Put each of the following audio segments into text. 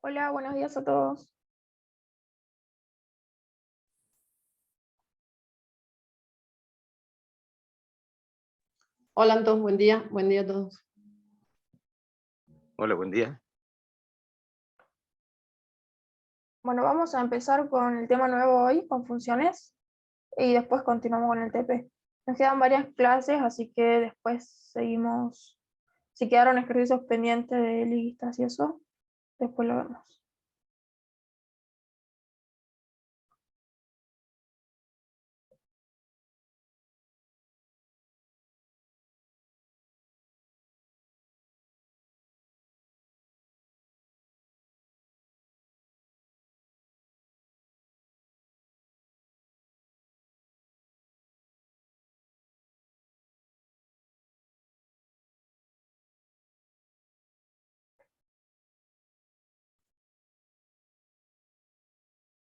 Hola, buenos días a todos. Hola Anton, buen día a todos. Hola, buen día. Bueno, vamos a empezar con el tema nuevo hoy, con funciones, y después continuamos con el TP. Nos quedan varias clases, así que después seguimos. Si quedaron ejercicios pendientes de listas y eso, después lo vemos.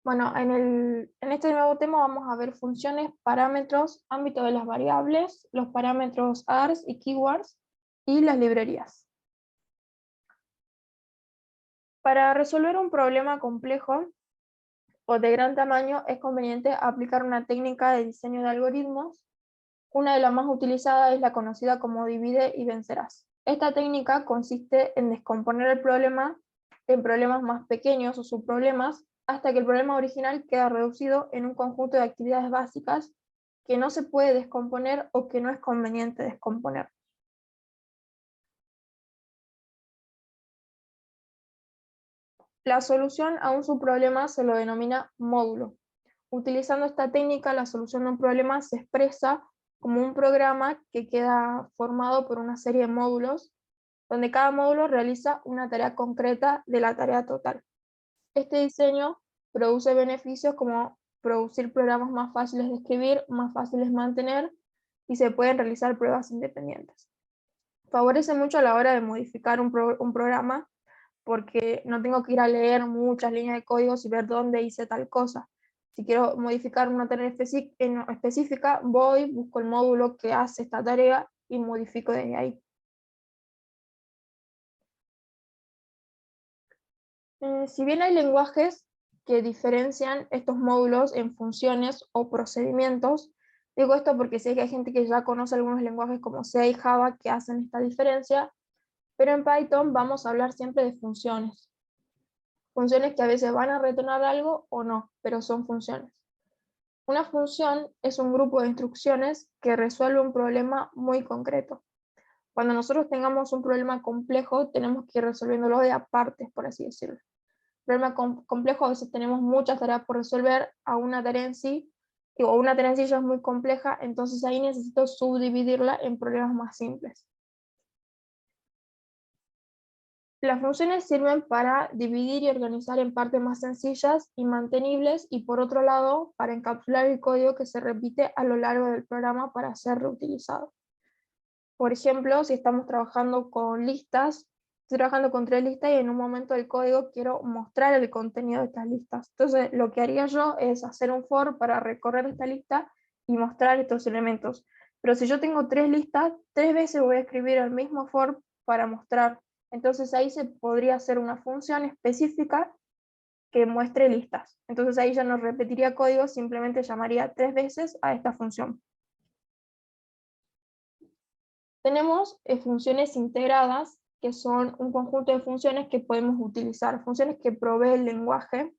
Bueno, en este nuevo tema vamos a ver funciones, parámetros, ámbito de las variables, los parámetros ARS y keywords, y las librerías. Para resolver un problema complejo o de gran tamaño, es conveniente aplicar una técnica de diseño de algoritmos. Una de las más utilizadas es la conocida como divide y vencerás. Esta técnica consiste en descomponer el problema en problemas más pequeños o subproblemas hasta que el problema original queda reducido en un conjunto de actividades básicas que no se puede descomponer o que no es conveniente descomponer. La solución a un subproblema se lo denomina módulo. Utilizando esta técnica, la solución de un problema se expresa como un programa que queda formado por una serie de módulos, donde cada módulo realiza una tarea concreta de la tarea total. Este diseño produce beneficios como producir programas más fáciles de escribir, más fáciles de mantener, y se pueden realizar pruebas independientes. Favorece mucho a la hora de modificar un programa, porque no tengo que ir a leer muchas líneas de código y ver dónde hice tal cosa. Si quiero modificar una tarea específica, voy, busco el módulo que hace esta tarea y modifico desde ahí. Si bien hay lenguajes que diferencian estos módulos en funciones o procedimientos, digo esto porque sé que hay gente que ya conoce algunos lenguajes como C y Java que hacen esta diferencia, pero en Python vamos a hablar siempre de funciones. Funciones que a veces van a retornar algo o no, pero son funciones. Una función es un grupo de instrucciones que resuelve un problema muy concreto. Cuando nosotros tengamos un problema complejo, tenemos que ir resolviéndolo de a partes, por así decirlo. Problema complejo, a veces tenemos muchas tareas por resolver a una tarea en sí, o una tarea en sí ya es muy compleja, entonces ahí necesito subdividirla en problemas más simples. Las funciones sirven para dividir y organizar en partes más sencillas y mantenibles, y por otro lado, para encapsular el código que se repite a lo largo del programa para ser reutilizado. Por ejemplo, si estamos trabajando con listas, estoy trabajando con 3 listas y en un momento del código quiero mostrar el contenido de estas listas. Entonces, lo que haría yo es hacer un for para recorrer esta lista y mostrar estos elementos. Pero si yo tengo 3 listas, 3 veces voy a escribir el mismo for para mostrar. Entonces ahí se podría hacer una función específica que muestre listas. Entonces ahí ya no repetiría código, simplemente llamaría 3 veces a esta función. Tenemos funciones integradas, que son un conjunto de funciones que podemos utilizar. Funciones que provee el lenguaje,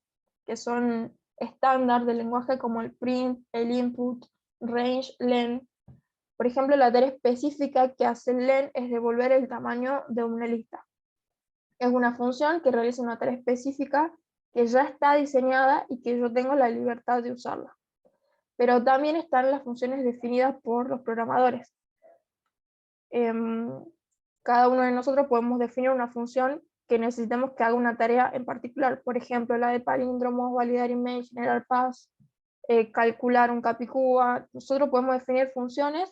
que son estándar del lenguaje, como el print, el input, range, len. Por ejemplo, la tarea específica que hace el len es devolver el tamaño de una lista. Es una función que realiza una tarea específica que ya está diseñada y que yo tengo la libertad de usarla. Pero también están las funciones definidas por los programadores. Cada uno de nosotros podemos definir una función que necesitemos que haga una tarea en particular. Por ejemplo, la de palíndromos, validar image, generar path, calcular un capicúa. Nosotros podemos definir funciones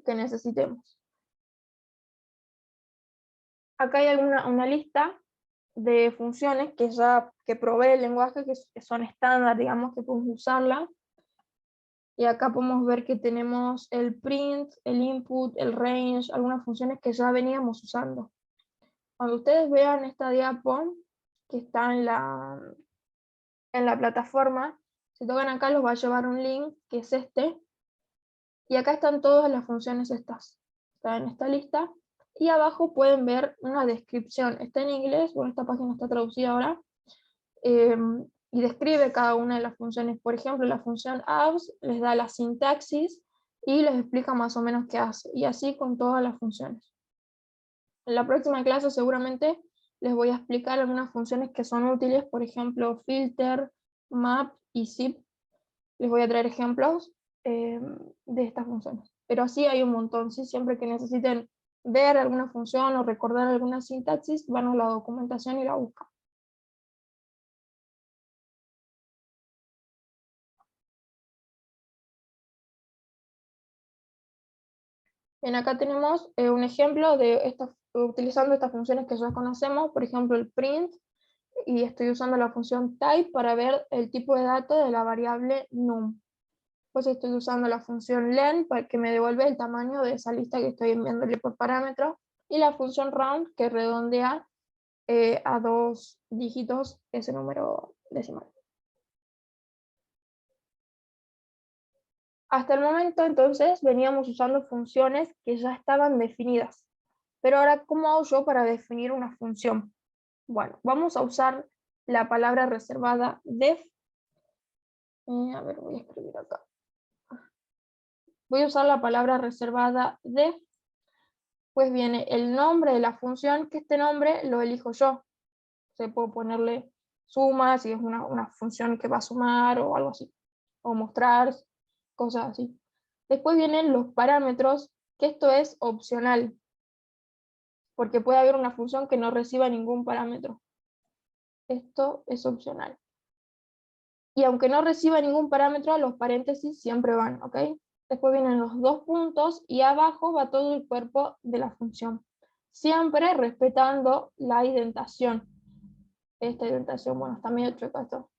que necesitemos. Acá hay una lista de funciones que provee el lenguaje, que son estándar, digamos, que podemos usarla. Y acá podemos ver que tenemos el print, el input, el range, algunas funciones que ya veníamos usando. Cuando ustedes vean esta diapo, que está en la plataforma. Si tocan acá los va a llevar un link, que es este. Y acá están todas las funciones estas. Están en esta lista. Y abajo pueden ver una descripción. Está en inglés, bueno, esta página está traducida ahora. Y describe cada una de las funciones. Por ejemplo, la función abs les da la sintaxis y les explica más o menos qué hace. Y así con todas las funciones. En la próxima clase seguramente les voy a explicar algunas funciones que son útiles, por ejemplo, filter, map y zip. Les voy a traer ejemplos de estas funciones. Pero así hay un montón, ¿sí? Siempre que necesiten ver alguna función o recordar alguna sintaxis, van a la documentación y la buscan. Bien, acá tenemos un ejemplo de utilizando estas funciones que ya conocemos, por ejemplo el print, y estoy usando la función type para ver el tipo de datos de la variable num. Pues estoy usando la función len para que me devuelve el tamaño de esa lista que estoy enviándole por parámetro, y la función round que redondea a 2 dígitos ese número decimal. Hasta el momento, entonces, veníamos usando funciones que ya estaban definidas. Pero ahora, ¿cómo hago yo para definir una función? Bueno, vamos a usar la palabra reservada def. A ver, voy a escribir acá. Voy a usar la palabra reservada def. Pues viene el nombre de la función, que este nombre lo elijo yo. Se puedo ponerle suma, si es una función que va a sumar o algo así. O mostrar, cosas así. Después vienen los parámetros, que esto es opcional, porque puede haber una función que no reciba ningún parámetro. Esto es opcional. Y aunque no reciba ningún parámetro, los paréntesis siempre van, ¿ok? Después vienen los dos puntos y abajo va todo el cuerpo de la función. Siempre respetando la indentación. Esta indentación, bueno, está medio chueco esto.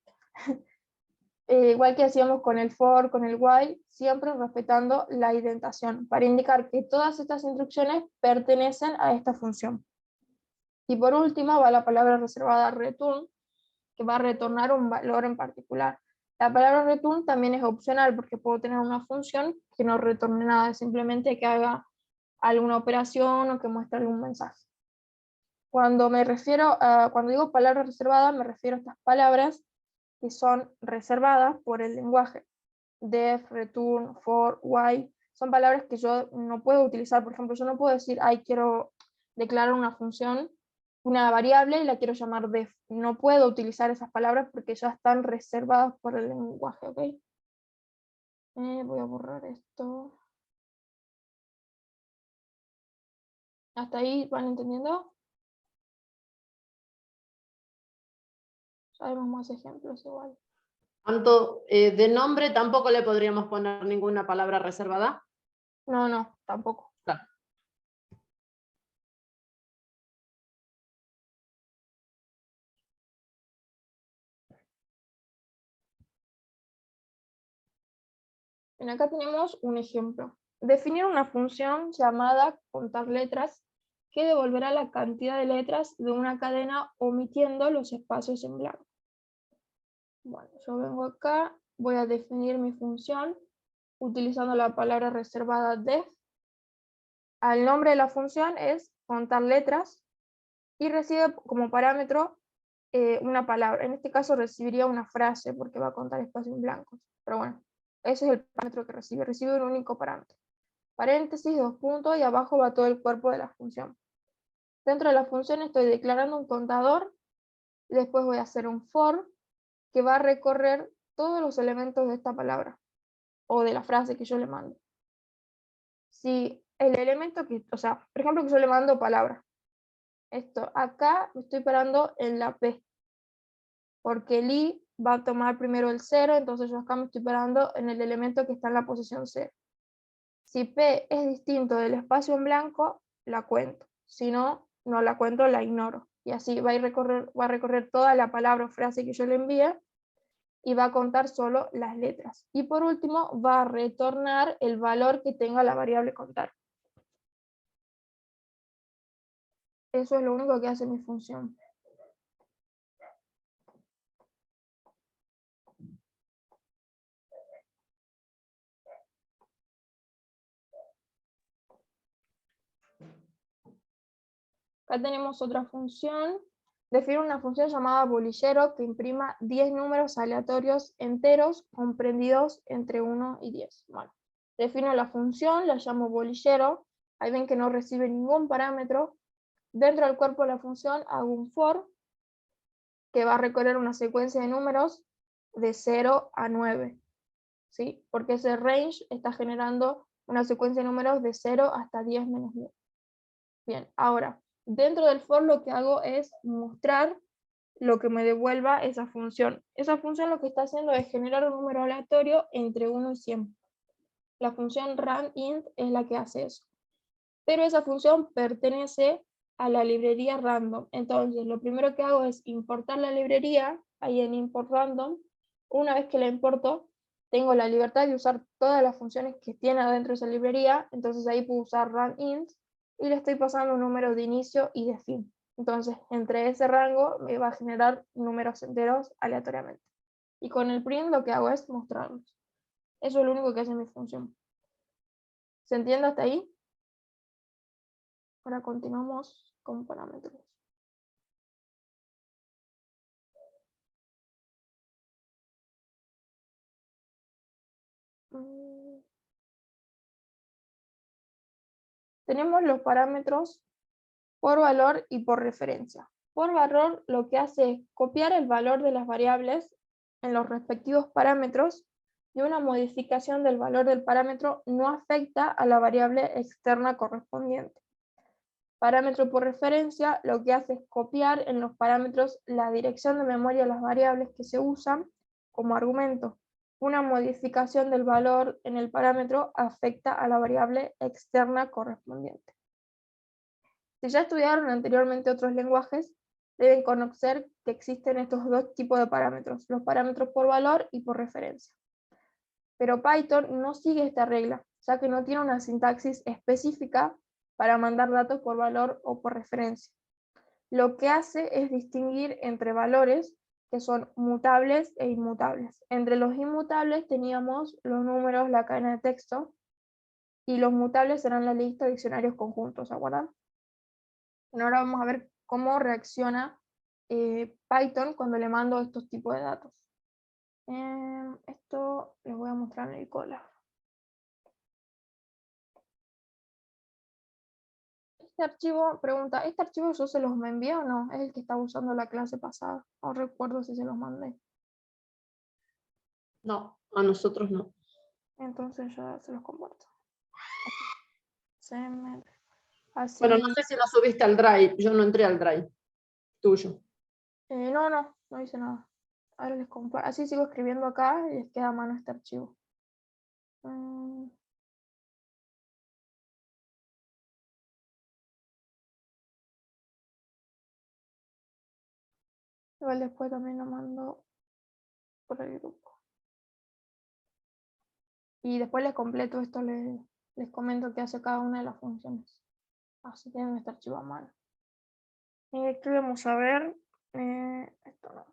Igual que hacíamos con el for, con el while, siempre respetando la indentación, para indicar que todas estas instrucciones pertenecen a esta función. Y por último va la palabra reservada return, que va a retornar un valor en particular. La palabra return también es opcional, porque puedo tener una función que no retorne nada, simplemente que haga alguna operación o que muestre algún mensaje. Cuando digo palabra reservada, me refiero a estas palabras que son reservadas por el lenguaje. Def, return, for, while, son palabras que yo no puedo utilizar. Por ejemplo, yo no puedo decir, quiero declarar una función, una variable, y la quiero llamar def. No puedo utilizar esas palabras porque ya están reservadas por el lenguaje, ¿ok? Voy a borrar esto. ¿Hasta ahí van entendiendo? Ya vemos más ejemplos igual. Tanto de nombre tampoco le podríamos poner ninguna palabra reservada. No, tampoco. Claro. Bien, acá tenemos un ejemplo. Definir una función llamada contar letras que devolverá la cantidad de letras de una cadena omitiendo los espacios en blanco. Bueno, yo vengo acá, voy a definir mi función utilizando la palabra reservada def. El nombre de la función es contar letras y recibe como parámetro una palabra. En este caso recibiría una frase porque va a contar espacios en blancos. Pero bueno, ese es el parámetro que recibe un único parámetro. Paréntesis, dos puntos, y abajo va todo el cuerpo de la función. Dentro de la función estoy declarando un contador, y después voy a hacer un for que va a recorrer todos los elementos de esta palabra o de la frase que yo le mando. Si el elemento por ejemplo, que yo le mando palabra, esto acá me estoy parando en la P, porque el I va a tomar primero el 0, entonces yo acá me estoy parando en el elemento que está en la posición 0. Si P es distinto del espacio en blanco, la cuento. Si no, no la cuento, la ignoro. Y así va a recorrer toda la palabra o frase que yo le envíe y va a contar solo las letras. Y por último, va a retornar el valor que tenga la variable contar. Eso es lo único que hace mi función. Acá tenemos otra función. Define una función llamada bolillero que imprima 10 números aleatorios enteros comprendidos entre 1 y 10. Bueno, defino la función, la llamo bolillero. Ahí ven que no recibe ningún parámetro. Dentro del cuerpo de la función hago un for que va a recorrer una secuencia de números de 0 a 9. ¿Sí? Porque ese range está generando una secuencia de números de 0 hasta 10 menos 10. Bien, ahora, dentro del for lo que hago es mostrar lo que me devuelva esa función. Esa función lo que está haciendo es generar un número aleatorio entre 1 y 100. La función randint es la que hace eso. Pero esa función pertenece a la librería random. Entonces, lo primero que hago es importar la librería, ahí en import random. Una vez que la importo, tengo la libertad de usar todas las funciones que tiene adentro de esa librería, entonces ahí puedo usar randint y le estoy pasando un número de inicio y de fin. Entonces, entre ese rango me va a generar números enteros aleatoriamente. Y con el print lo que hago es mostrarlos. Eso es lo único que hace mi función. ¿Se entiende hasta ahí? Ahora continuamos con parámetros. Tenemos los parámetros por valor y por referencia. Por valor lo que hace es copiar el valor de las variables en los respectivos parámetros y una modificación del valor del parámetro no afecta a la variable externa correspondiente. Parámetro por referencia lo que hace es copiar en los parámetros la dirección de memoria de las variables que se usan como argumento. Una modificación del valor en el parámetro afecta a la variable externa correspondiente. Si ya estudiaron anteriormente otros lenguajes, deben conocer que existen estos dos tipos de parámetros, los parámetros por valor y por referencia. Pero Python no sigue esta regla, ya que no tiene una sintaxis específica para mandar datos por valor o por referencia. Lo que hace es distinguir entre valores que son mutables e inmutables. Entre los inmutables teníamos los números, la cadena de texto, y los mutables serán la lista de diccionarios conjuntos, ¿se acuerdan? Bueno, ahora vamos a ver cómo reacciona Python cuando le mando estos tipos de datos. Esto les voy a mostrar en el Colab. Este archivo, pregunta, ¿este archivo yo se los me envié o no? Es el que estaba usando la clase pasada. No recuerdo si se los mandé. No, a nosotros no. Entonces ya se los comparto. Así. Bueno, no sé si lo subiste al Drive. Yo no entré al Drive tuyo. No hice nada. Ahora les comparto. Así sigo escribiendo acá y les queda a mano este archivo. Igual después también lo mando por el grupo. Y después les completo esto, les comento qué hace cada una de las funciones. Así tienen este archivo a mano. ¿Qué vamos a ver? Esto no.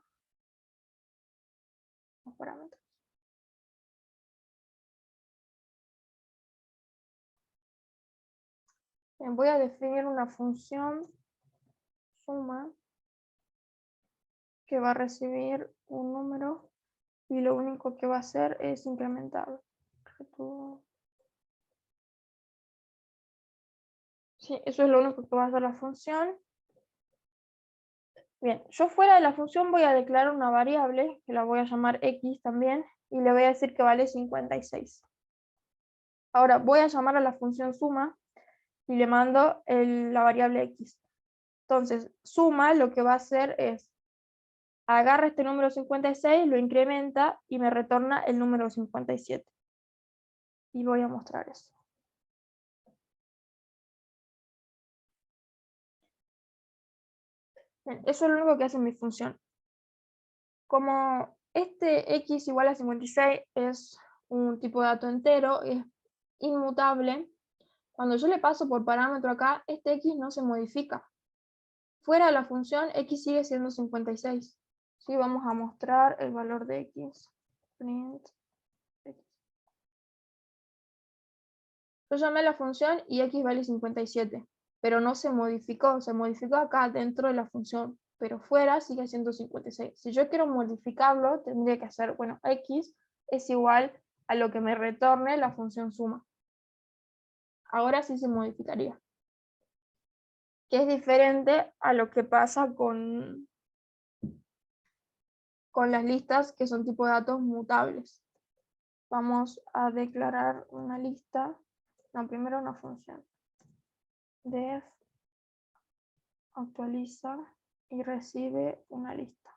Los parámetros. Bien, voy a definir una función suma que va a recibir un número y lo único que va a hacer es incrementarlo. Sí, eso es lo único que va a hacer la función. Bien, yo fuera de la función voy a declarar una variable, que la voy a llamar x también, y le voy a decir que vale 56. Ahora voy a llamar a la función suma y le mando la variable x. Entonces, suma lo que va a hacer es, agarra este número 56, lo incrementa y me retorna el número 57. Y voy a mostrar eso. Bien, eso es lo único que hace mi función. Como este x igual a 56 es un tipo de dato entero, es inmutable, cuando yo le paso por parámetro acá, este x no se modifica. Fuera de la función, x sigue siendo 56. ¿Sí? Vamos a mostrar el valor de x. Print x. Yo llamé la función y x vale 57. pero no se modificó acá dentro de la función, pero fuera sigue siendo 56. Si yo quiero modificarlo, tendría que hacer, bueno, x es igual a lo que me retorne la función suma. Ahora sí se modificaría. Que es diferente a lo que pasa con las listas que son tipo de datos mutables. Vamos a declarar una lista, no, primero una función. Def actualiza y recibe una lista.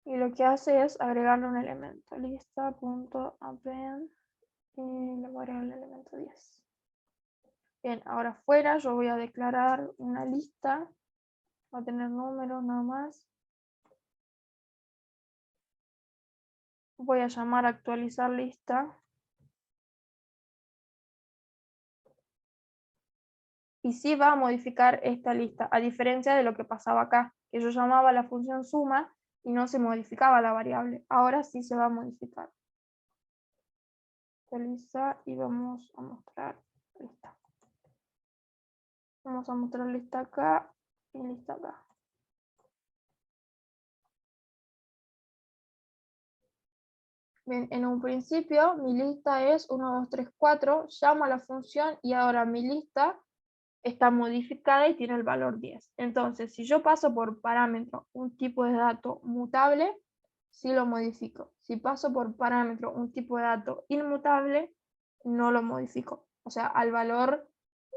Y lo que hace es agregarle un elemento, lista.append, y le voy a agregar el elemento 10. Bien, ahora afuera yo voy a declarar una lista, va a tener números nada más. Voy a llamar actualizar lista. Y sí va a modificar esta lista, a diferencia de lo que pasaba acá, que yo llamaba la función suma y no se modificaba la variable. Ahora sí se va a modificar. Actualiza y vamos a mostrar lista. Vamos a mostrar lista acá y lista acá. Bien, en un principio mi lista es 1, 2, 3, 4, llamo a la función y ahora mi lista está modificada y tiene el valor 10. Entonces, si yo paso por parámetro un tipo de dato mutable, sí lo modifico. Si paso por parámetro un tipo de dato inmutable, no lo modifico. O sea, al valor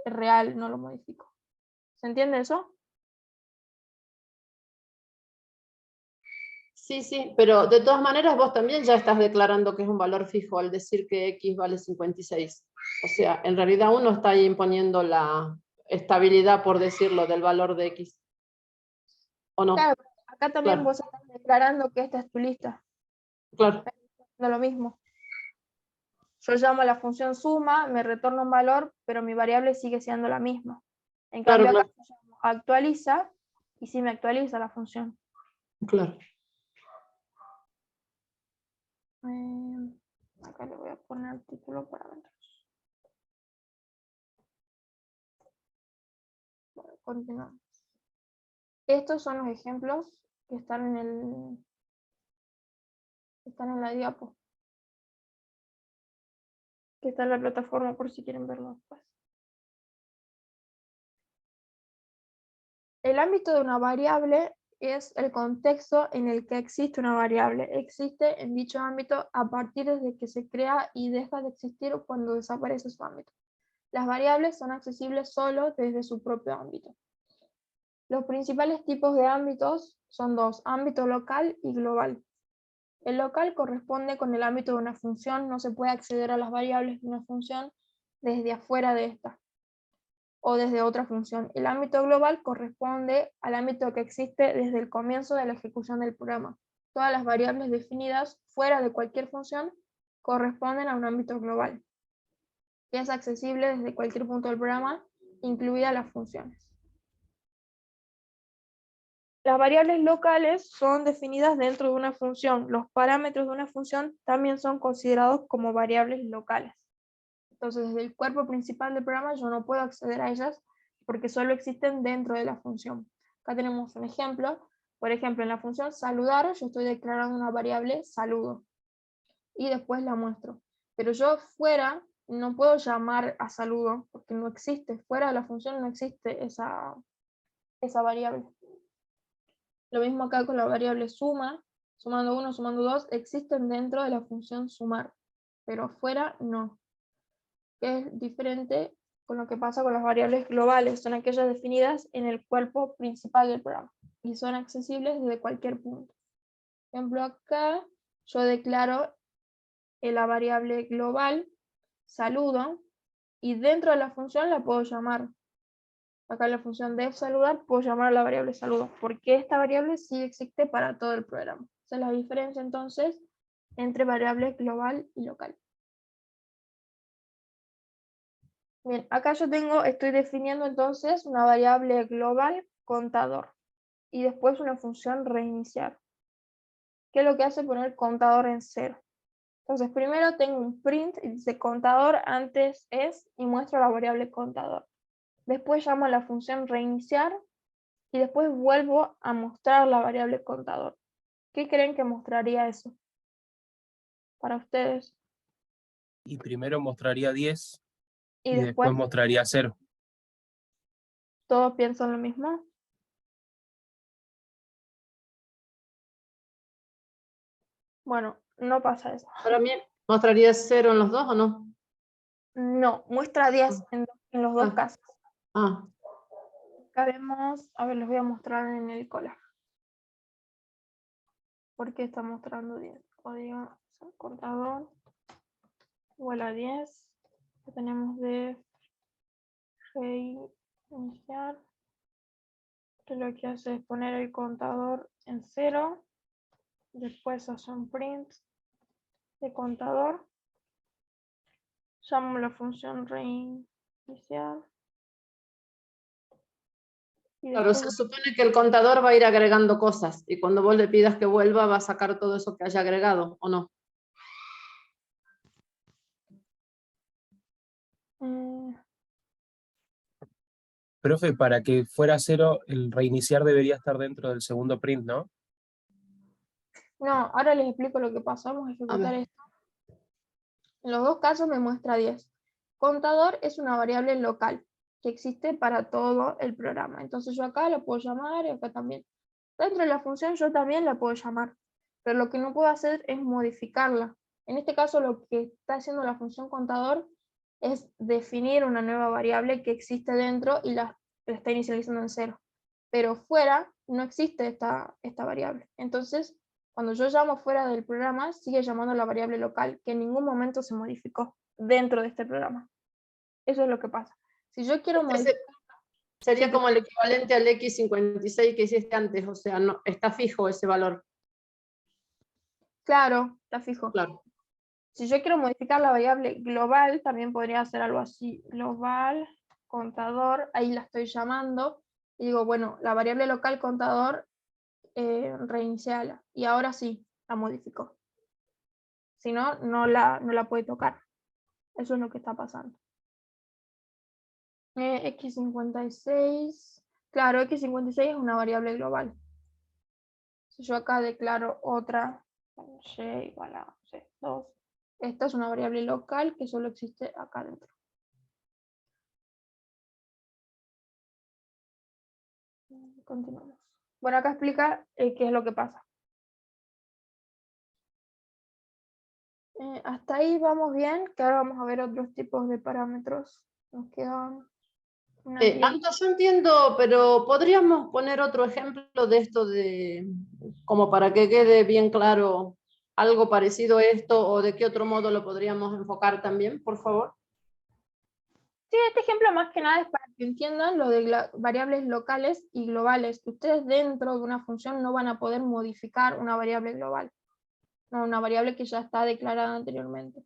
real no lo modifico. ¿Se entiende eso? Sí, sí, pero de todas maneras vos también ya estás declarando que es un valor fijo al decir que x vale 56. O sea, en realidad uno está ahí imponiendo la estabilidad, por decirlo, del valor de x. ¿O no? Claro, acá también Claro, vos estás declarando que esta es tu lista. claro, No lo mismo. Yo llamo a la función suma, me retorna un valor, pero mi variable sigue siendo la misma. En claro, cambio acá claro, yo llamo actualiza y sí me actualiza la función. claro. Acá le voy a poner título parámetros. Bueno, continuamos. Estos son los ejemplos que están en la diapo. Que está en la plataforma por si quieren verlo después. El ámbito de una variable es el contexto en el que existe una variable. Existe en dicho ámbito a partir de que se crea y deja de existir cuando desaparece su ámbito. Las variables son accesibles solo desde su propio ámbito. Los principales tipos de ámbitos son dos, ámbito local y global. El local corresponde con el ámbito de una función, no se puede acceder a las variables de una función desde afuera de esta o desde otra función. El ámbito global corresponde al ámbito que existe desde el comienzo de la ejecución del programa. Todas las variables definidas fuera de cualquier función corresponden a un ámbito global, que es accesible desde cualquier punto del programa, incluidas las funciones. Las variables locales son definidas dentro de una función. Los parámetros de una función también son considerados como variables locales. Entonces, desde el cuerpo principal del programa yo no puedo acceder a ellas porque solo existen dentro de la función. Acá tenemos un ejemplo. Por ejemplo, en la función saludar yo estoy declarando una variable saludo y después la muestro. Pero yo fuera no puedo llamar a saludo porque no existe. Fuera de la función no existe esa variable. Lo mismo acá con la variable suma, sumando 1, sumando 2, existen dentro de la función sumar, pero fuera no. Es diferente con lo que pasa con las variables globales, son aquellas definidas en el cuerpo principal del programa y son accesibles desde cualquier punto. Por ejemplo, acá yo declaro la variable global saludo y dentro de la función la puedo llamar. Acá en la función def saludar puedo llamar a la variable saludo, porque esta variable sí existe para todo el programa. Esa es la diferencia entonces entre variable global y local. Bien, acá yo estoy definiendo entonces una variable global contador y después una función reiniciar. ¿Qué es lo que hace poner contador en 0? Entonces primero tengo un print y dice contador antes es y muestro la variable contador. Después llamo a la función reiniciar y después vuelvo a mostrar la variable contador. ¿Qué creen que mostraría eso para ustedes? Y primero mostraría 10 Y y después después mostraría 0. todos piensan lo mismo. Bueno, no pasa eso. Para mí, ¿mostraría 0 en los dos o no? No, muestra 10 en los dos Ah, casos. ah, Acá vemos, a ver, les voy a mostrar en el cola. ¿Por qué está mostrando 10? Código contador igual a 10. Lo tenemos de reiniciar. Que lo que hace es poner el contador en 0. Después hace un print de contador. Llamo la función reiniciar. Y claro, después, se supone que el contador va a ir agregando cosas y cuando vos le pidas que vuelva va a sacar todo eso que haya agregado, ¿o no? Profe, para que fuera 0, el reiniciar debería estar dentro del segundo print, ¿no? no, ahora les explico lo que pasa. Vamos a A ejecutar ver. esto. En los dos casos me muestra 10. Contador es una variable local que existe para todo el programa. Entonces yo acá la puedo llamar y acá también. Dentro de la función yo también la puedo llamar, pero lo que no puedo hacer es modificarla. En este caso lo que está haciendo la función contador es definir una nueva variable que existe dentro y la está inicializando en 0. Pero fuera no existe esta variable. Entonces, cuando yo llamo fuera del programa, sigue llamando la variable local, que en ningún momento se modificó dentro de este programa. Eso es lo que pasa. Si yo quiero modificar... Sería como el equivalente al X56 que hiciste antes, o sea, no, está fijo ese valor. Claro, está fijo. Claro. Si yo quiero modificar la variable global, también podría hacer algo así. Global, contador, ahí la estoy llamando. Y digo, bueno, la variable local contador, reiniciala. Y ahora sí, la modificó. Si no, no la puede tocar. Eso es lo que está pasando. X56. Claro, X56 es una variable global. Si yo acá declaro otra, y igual a 2. Esta es una variable local que solo existe acá dentro. Continuamos. Bueno, acá explica qué es lo que pasa. Hasta ahí vamos bien, que ahora vamos a ver otros tipos de parámetros. Nos quedan unas 10. Anto, yo entiendo, pero podríamos poner otro ejemplo de esto como para que quede bien claro algo parecido a esto o de qué otro modo lo podríamos enfocar también, por favor. Sí, este ejemplo más que nada es para que entiendan lo de variables locales y globales, que ustedes dentro de una función no van a poder modificar una variable global, no, una variable que ya está declarada anteriormente.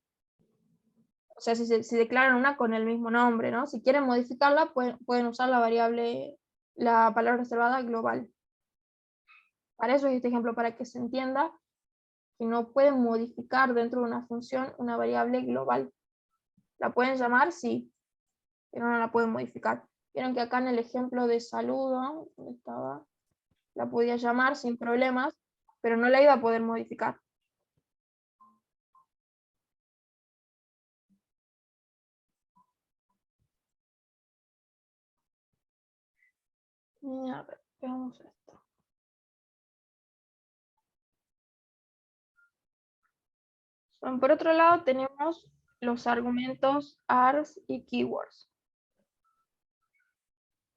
O sea, si declaran una con el mismo nombre, ¿no? Si quieren modificarla, pueden usar la palabra reservada global. Para eso es este ejemplo, para que se entienda que no pueden modificar dentro de una función una variable global. La pueden llamar, sí, pero no la pueden modificar. Vieron que acá en el ejemplo de saludo, ¿dónde estaba? La podía llamar sin problemas, pero no la iba a poder modificar. Y a ver, veamos esto. Bueno, por otro lado tenemos los argumentos ARS y keywords.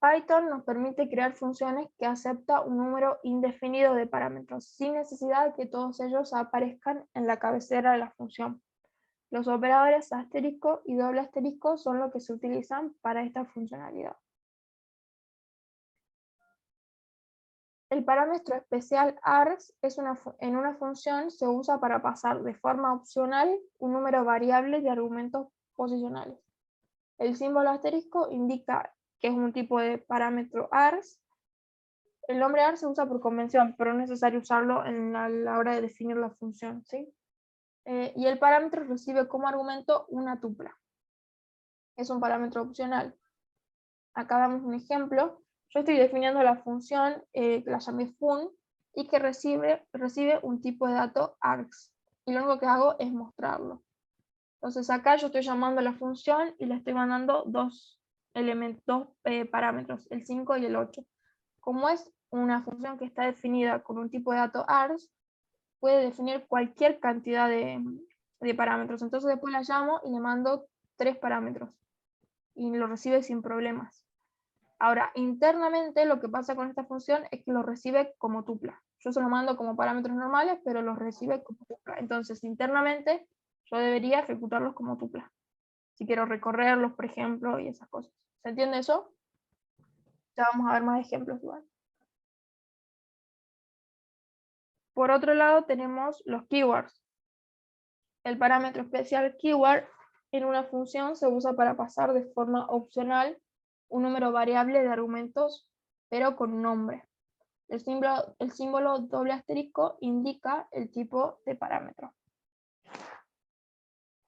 Python nos permite crear funciones que acepta un número indefinido de parámetros, sin necesidad de que todos ellos aparezcan en la cabecera de la función. Los operadores asterisco y doble asterisco son los que se utilizan para esta funcionalidad. El parámetro especial ARS en una función se usa para pasar de forma opcional un número variable de argumentos posicionales. El símbolo asterisco indica que es un tipo de parámetro ARS. El nombre ARS se usa por convención, pero no es necesario usarlo a la hora de definir la función, ¿sí? y el parámetro recibe como argumento una tupla. Es un parámetro opcional. Acá damos un ejemplo. Yo estoy definiendo la función que la llamé fun y que recibe un tipo de dato args. Y lo único que hago es mostrarlo. Entonces acá yo estoy llamando a la función y le estoy mandando dos parámetros, el 5 y el 8. Como es una función que está definida con un tipo de dato args, puede definir cualquier cantidad de parámetros. Entonces después la llamo y le mando 3 parámetros. Y lo recibe sin problemas. Ahora, internamente lo que pasa con esta función es que lo recibe como tupla. Yo se lo mando como parámetros normales, pero los recibe como tupla. Entonces, internamente, yo debería ejecutarlos como tupla. Si quiero recorrerlos, por ejemplo, y esas cosas. ¿Se entiende eso? Ya vamos a ver más ejemplos igual. Por otro lado, tenemos los keywords. El parámetro especial keyword en una función se usa para pasar de forma opcional un número variable de argumentos, pero con nombre. El símbolo doble asterisco indica el tipo de parámetro.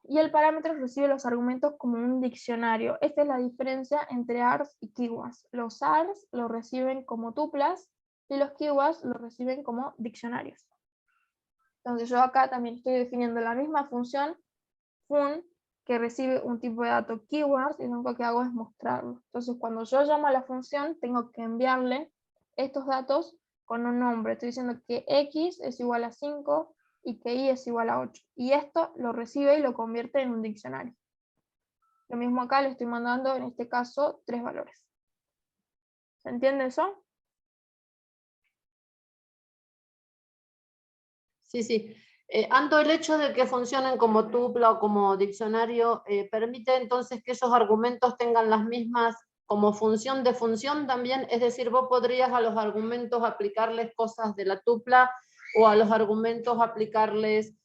Y el parámetro recibe los argumentos como un diccionario. Esta es la diferencia entre ARGS y keywords. Los ARGS lo reciben como tuplas y los keywords lo reciben como diccionarios. Entonces yo acá también estoy definiendo la misma función fun que recibe un tipo de dato keywords y lo único que hago es mostrarlo. Entonces cuando yo llamo a la función tengo que enviarle estos datos con un nombre. Estoy diciendo que x es igual a 5 y que y es igual a 8. Y esto lo recibe y lo convierte en un diccionario. Lo mismo acá le estoy mandando, en este caso, 3 valores. ¿Se entiende eso? Sí, sí. Ando, el hecho de que funcionen como tupla o como diccionario permite entonces que esos argumentos tengan las mismas como función de función también, es decir, vos podrías a los argumentos aplicarles cosas de la tupla o a los argumentos aplicarles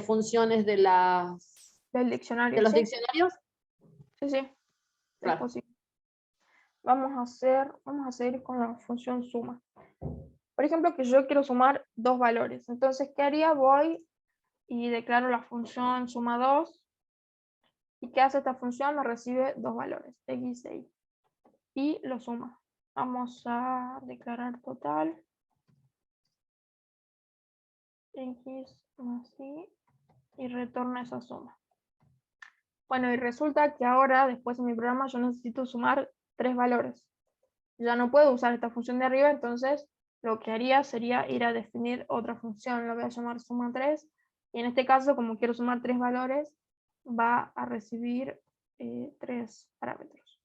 funciones de Del diccionario, los ¿sí? diccionarios. Sí, sí, es Claro. posible. Vamos a seguir con la función suma. Por ejemplo, que yo quiero sumar 2 valores. Entonces, ¿qué haría? Voy y declaro la función suma 2. ¿Y qué hace esta función? Me recibe 2 valores, x e y. Y lo suma. Vamos a declarar total. X más y. Y retorna esa suma. Bueno, y resulta que ahora, después en mi programa, yo necesito sumar 3 valores. Ya no puedo usar esta función de arriba, entonces lo que haría sería ir a definir otra función, lo voy a llamar suma 3, y en este caso, como quiero sumar 3 valores, va a recibir 3 parámetros.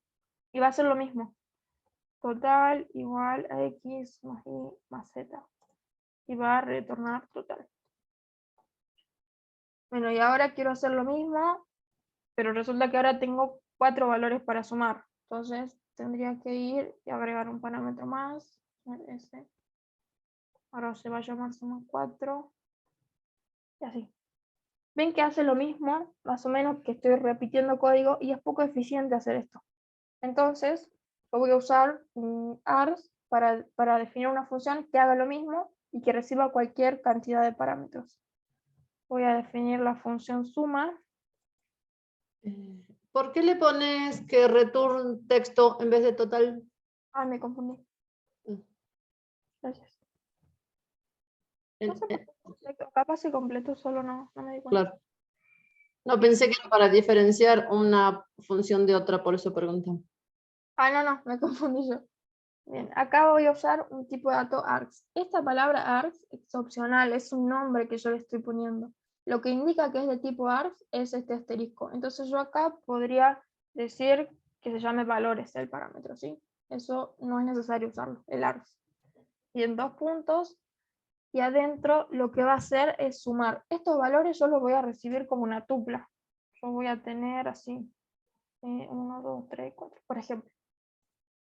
Y va a ser lo mismo, total igual a x más y más z, y va a retornar total. Bueno, y ahora quiero hacer lo mismo, pero resulta que ahora tengo 4 valores para sumar, entonces tendría que ir y agregar un parámetro más, ese. Ahora se va a llamar suma 4. Y así. Ven que hace lo mismo, más o menos, que estoy repitiendo código y es poco eficiente hacer esto. Entonces, yo voy a usar un ARS para definir una función que haga lo mismo y que reciba cualquier cantidad de parámetros. Voy a definir la función suma. ¿Por qué le pones que return texto en vez de total? Ah, me confundí. Gracias. No sé por qué. Capaz se completó solo, no me di cuenta. Claro. No, pensé que era para diferenciar una función de otra, por eso pregunté. Ah, no, me confundí yo. Bien, acá voy a usar un tipo de dato args. Esta palabra args es opcional, es un nombre que yo le estoy poniendo. Lo que indica que es de tipo args es este asterisco. Entonces yo acá podría decir que se llame valores el parámetro, ¿sí? Eso no es necesario usarlo, el args. Y en 2 puntos, y adentro lo que va a hacer es sumar. Estos valores yo los voy a recibir como una tupla. Yo voy a tener así, 1, 2, 3, 4, por ejemplo.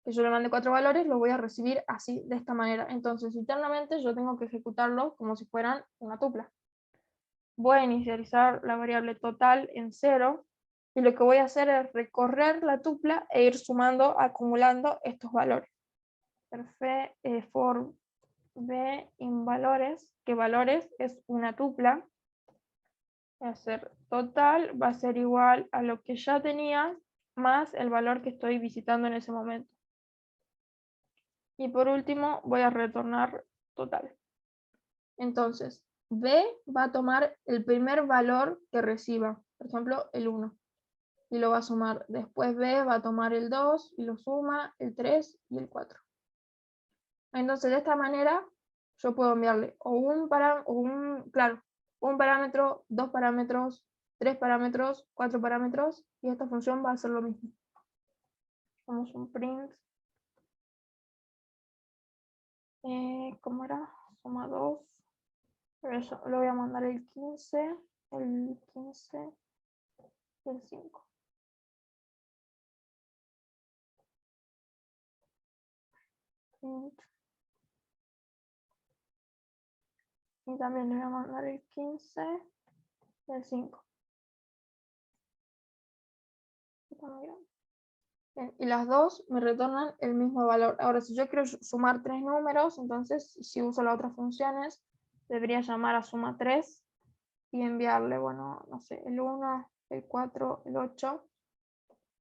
Que yo le mande 4 valores, los voy a recibir así, de esta manera. Entonces, internamente yo tengo que ejecutarlos como si fueran una tupla. Voy a inicializar la variable total en 0 y lo que voy a hacer es recorrer la tupla e ir sumando, acumulando estos valores. For b in valores, que valores es una tupla, Voy a hacer total, va a ser igual a lo que ya tenía, más el valor que estoy visitando en ese momento. Y por último, voy a retornar total. Entonces, B va a tomar el primer valor que reciba, por ejemplo, el 1, y lo va a sumar. Después B va a tomar el 2 y lo suma, el 3 y el 4. Entonces, de esta manera, yo puedo enviarle un parámetro, 2 parámetros, 3 parámetros, 4 parámetros, y esta función va a hacer lo mismo. Hacemos un print. ¿Cómo era? Suma 2. Pero eso lo voy a mandar el 15 y el 5. Print. Y también le voy a mandar el 15 y el 5. Bien, y las dos me retornan el mismo valor. Ahora, si yo quiero sumar 3 números, entonces si uso las otras funciones, debería llamar a suma 3 y enviarle, bueno, no sé, el 1, el 4, el 8.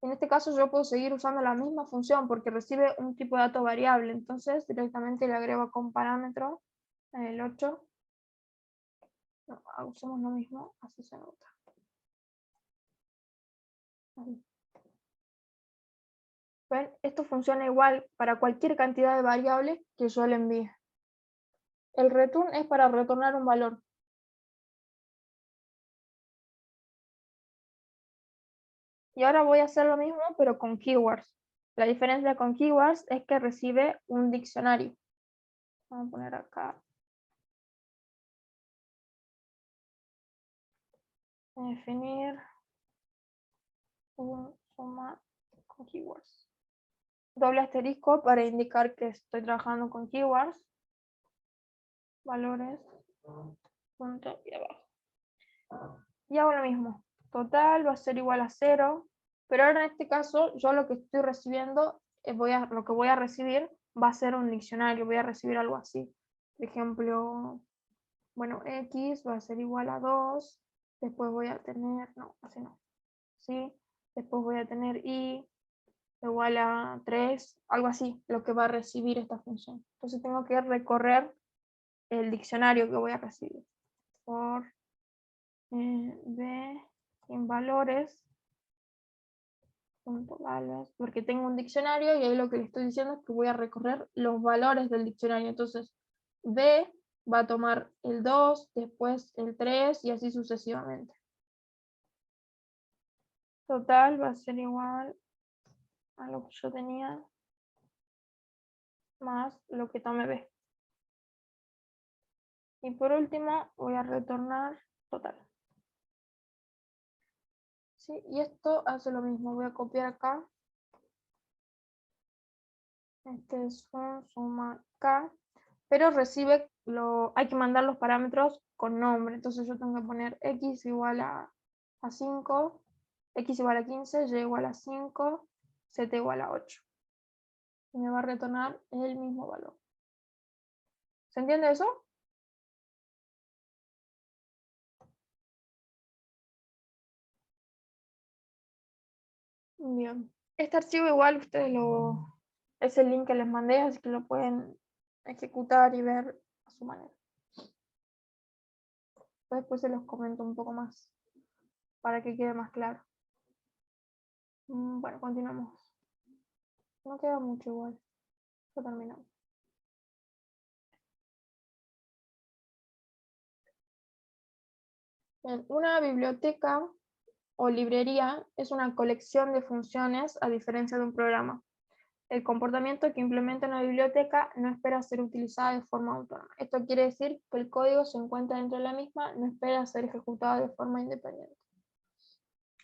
En este caso yo puedo seguir usando la misma función porque recibe un tipo de dato variable, entonces directamente le agrego con parámetro el 8. No, usemos lo mismo, así se nota. Ahí. ¿Ven? Esto funciona igual para cualquier cantidad de variables que yo le envíe. El return es para retornar un valor. Y ahora voy a hacer lo mismo, pero con keywords. La diferencia con keywords es que recibe un diccionario. Vamos a poner acá. Definir un suma con keywords. Doble asterisco para indicar que estoy trabajando con keywords. Valores. Punto y abajo. Y hago lo mismo. Total va a ser igual a 0. Pero ahora en este caso, yo lo que estoy recibiendo, lo que voy a recibir va a ser un diccionario. Voy a recibir algo así. Por ejemplo, bueno, X va a ser igual a 2. Después voy a tener, no, así no. ¿Sí? Después voy a tener Y igual a 3, algo así, lo que va a recibir esta función. Entonces tengo que recorrer el diccionario que voy a recibir. Por B en valores, punto values, porque tengo un diccionario y ahí lo que le estoy diciendo es que voy a recorrer los valores del diccionario. Entonces B va a tomar el 2, después el 3 y así sucesivamente. Total va a ser igual a lo que yo tenía más lo que tome B. Y por último voy a retornar total. ¿Sí? Y esto hace lo mismo. Voy a copiar acá. Este es un suma K. Pero recibe, hay que mandar los parámetros con nombre. Entonces yo tengo que poner X igual a 5, X igual a 15, Y igual a 5, Z igual a 8. Y me va a retornar el mismo valor. ¿Se entiende eso? Bien. Este archivo igual ustedes es el link que les mandé, así que lo pueden ejecutar y ver a su manera. Después se los comento un poco más para que quede más claro. Bueno, continuamos. No queda mucho igual. Ya terminamos. Bien, una biblioteca o librería es una colección de funciones a diferencia de un programa. El comportamiento que implementa una biblioteca no espera ser utilizada de forma autónoma. Esto quiere decir que el código se encuentra dentro de la misma, no espera ser ejecutado de forma independiente.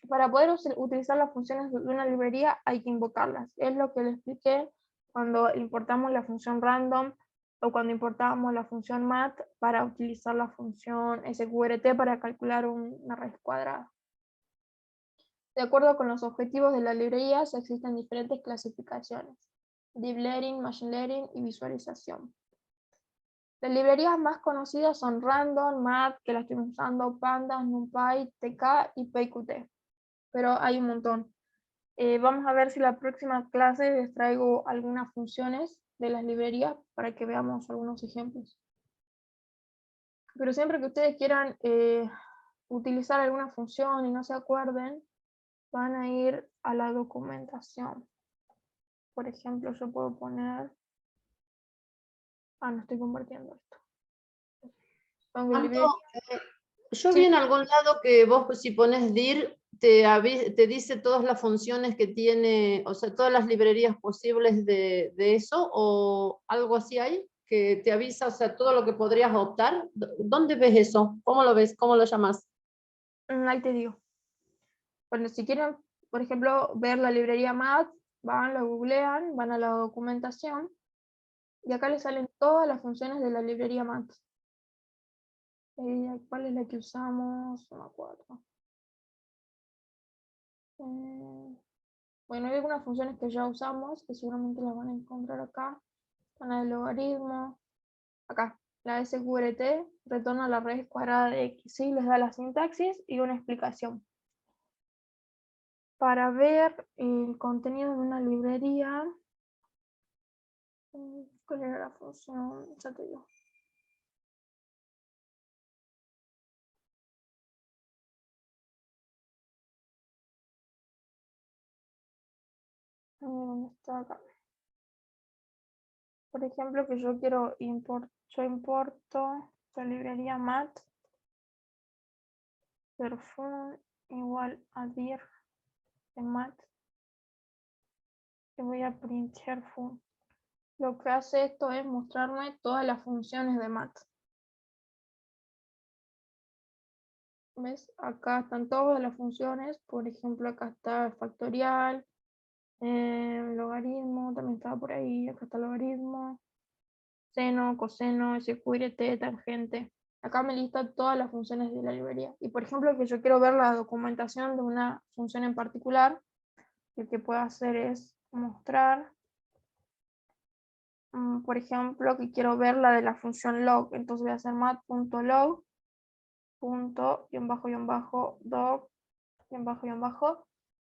Para poder utilizar las funciones de una librería hay que invocarlas. Es lo que les expliqué cuando importamos la función random o cuando importábamos la función mat para utilizar la función sqrt para calcular una raíz cuadrada. De acuerdo con los objetivos de la librería, existen diferentes clasificaciones: Deep Learning, Machine Learning y Visualización. Las librerías más conocidas son Random, Math, que las estoy usando, Pandas, NumPy, TK y PyQt. Pero hay un montón. Vamos a ver si la próxima clase les traigo algunas funciones de las librerías para que veamos algunos ejemplos. Pero siempre que ustedes quieran utilizar alguna función y no se acuerden, van a ir a la documentación. Por ejemplo, yo puedo poner... no estoy compartiendo esto. Anto, yo Sí. vi en algún lado que vos si pones dir, te dice todas las funciones que tiene, o sea, todas las librerías posibles de eso, o algo así hay, que te avisa, o sea, todo lo que podrías optar. ¿Dónde ves eso? ¿Cómo lo ves? ¿Cómo lo llamas? Ahí te digo. Bueno, si quieren, por ejemplo, ver la librería Math, van, la googlean, van a la documentación y acá les salen todas las funciones de la librería Math. ¿Cuál es la que usamos? No me acuerdo. Bueno, hay algunas funciones que ya usamos, que seguramente las van a encontrar acá. Están la del logaritmo. Acá, la SQRT retorna la raíz cuadrada de x, ¿sí? Les da la sintaxis y una explicación. Para ver el contenido de una librería, ¿cuál era la función? Ya te digo. ¿Dónde está acá? Por ejemplo, que yo quiero yo importo la librería mat perfum igual a dir de mat y voy a printar fun. Lo que hace esto es mostrarme todas las funciones de mat. ¿Ves? Acá están todas las funciones. Por ejemplo, acá está el factorial, logaritmo, también estaba por ahí. Acá está el logaritmo, seno, coseno, SQRT, tangente. Acá me lista todas las funciones de la librería. Y por ejemplo, que yo quiero ver la documentación de una función en particular, lo que puedo hacer es mostrar, por ejemplo, que quiero ver la de la función log. Entonces voy a hacer mat.log, doc,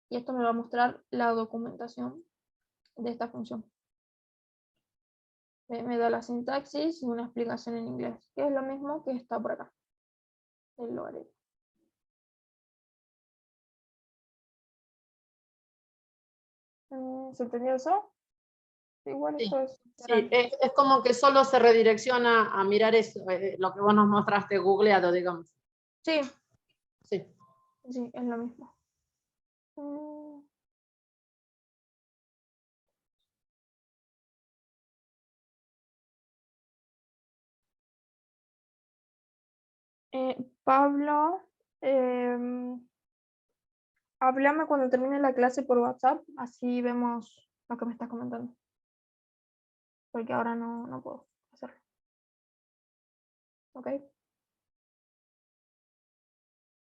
y esto me va a mostrar la documentación de esta función. Me da la sintaxis y una explicación en inglés, que es lo mismo que está por acá. El logaritmo. ¿Se entendió eso? Igual Sí, esto es... sí, es como que solo se redirecciona a mirar eso, lo que vos nos mostraste googleado, digamos. Sí, Sí. sí, es lo mismo. Pablo, háblame cuando termine la clase por WhatsApp, así vemos lo que me estás comentando. Porque ahora no puedo hacerlo. ¿Ok?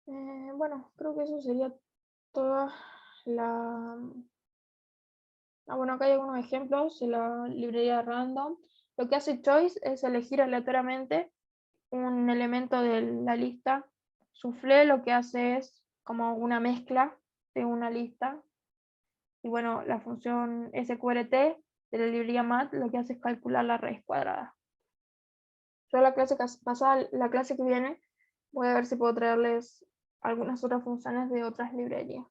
Bueno, creo que eso sería toda la... bueno, acá hay algunos ejemplos de la librería random. Lo que hace Choice es elegir aleatoriamente un elemento de la lista. Soufflé lo que hace es como una mezcla de una lista. Y bueno, la función SQRT de la librería mat lo que hace es calcular la raíz cuadrada. Yo la clase pasada, la clase que viene, voy a ver si puedo traerles algunas otras funciones de otras librerías.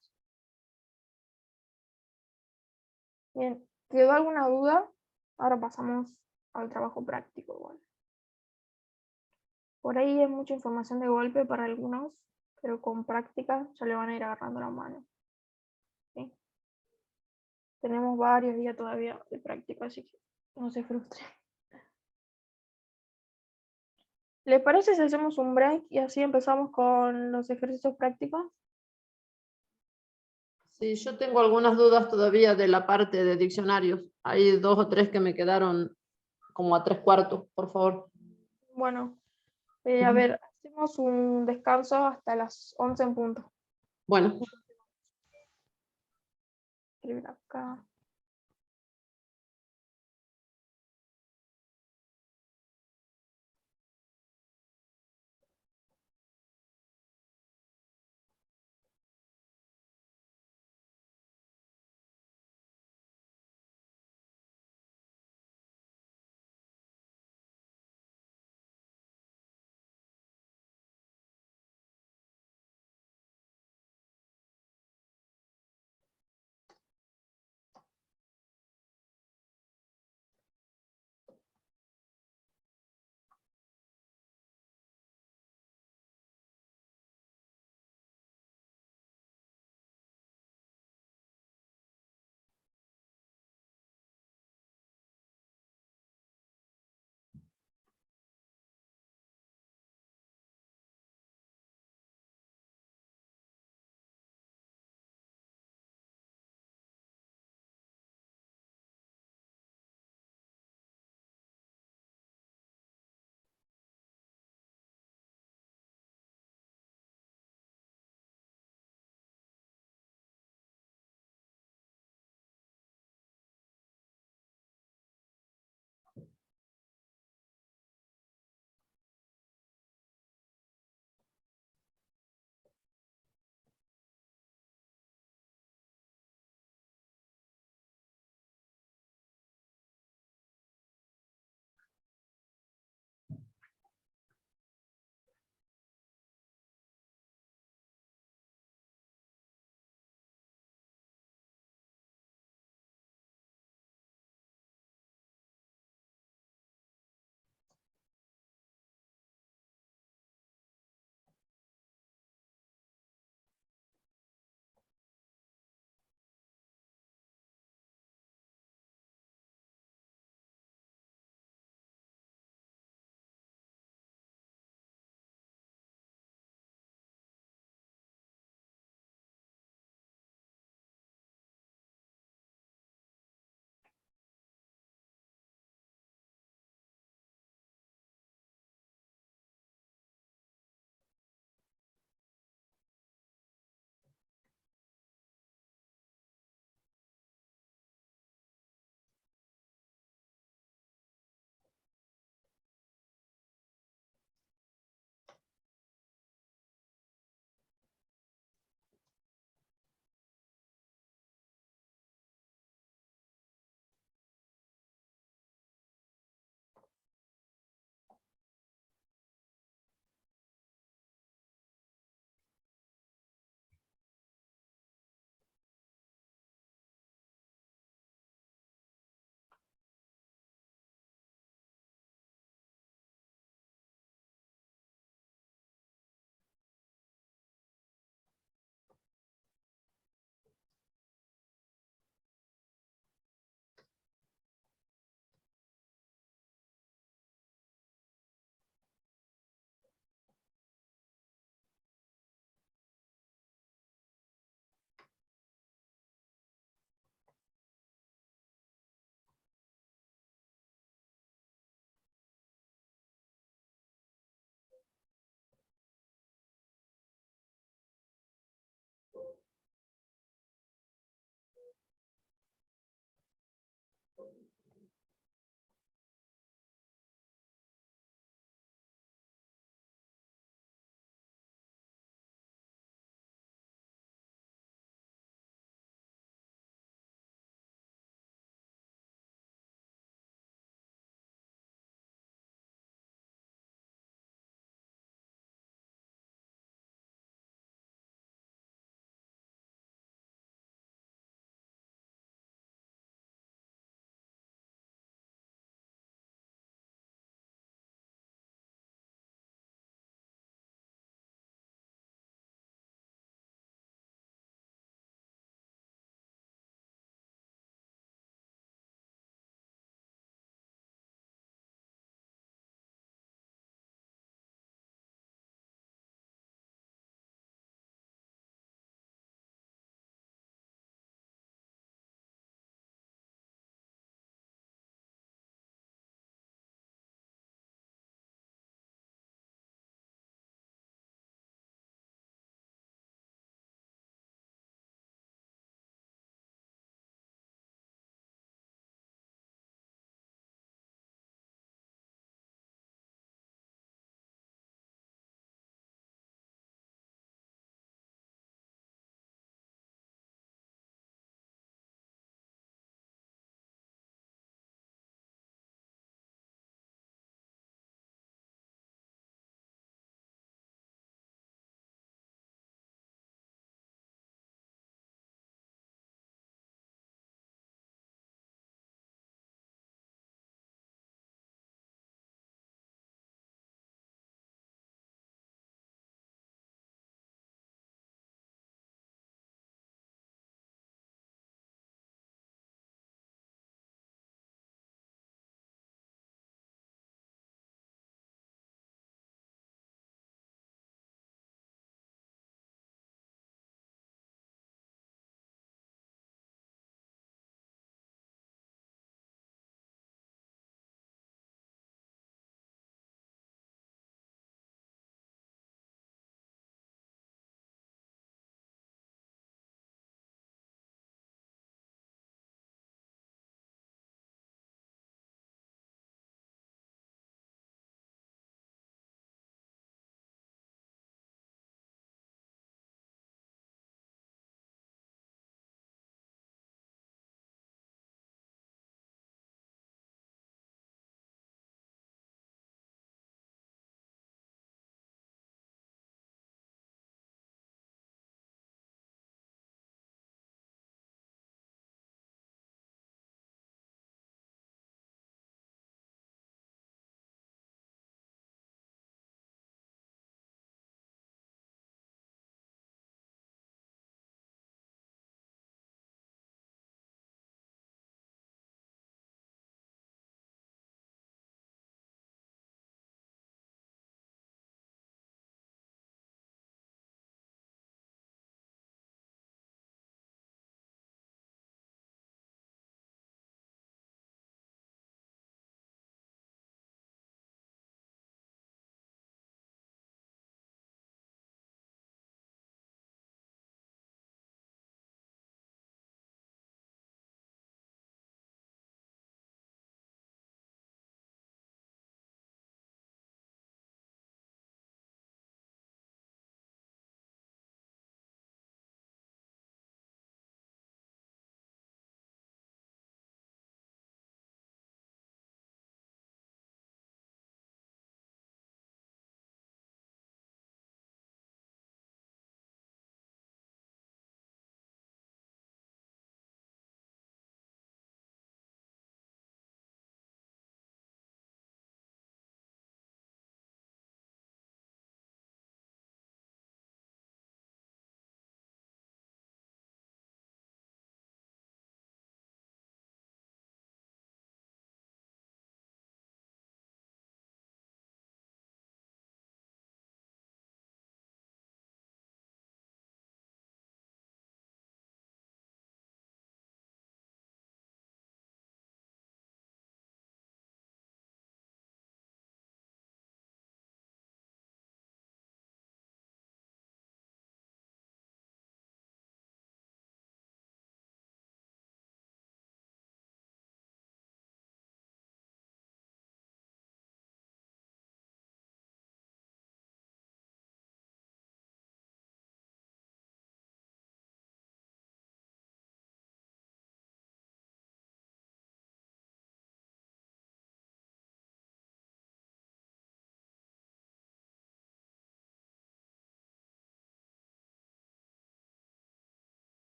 Bien, ¿quedó alguna duda? Ahora pasamos al trabajo práctico igual. Por ahí es mucha información de golpe para algunos, pero con práctica ya le van a ir agarrando la mano. ¿Sí? Tenemos varios días todavía de práctica, así que no se frustren. ¿Les parece si hacemos un break y así empezamos con los ejercicios prácticos? Sí, yo tengo algunas dudas todavía de la parte de diccionarios. Hay 2 o 3 que me quedaron como a 3/4, por favor. Bueno, a ver, hacemos un descanso hasta las 11 en punto. Bueno. Escribir acá.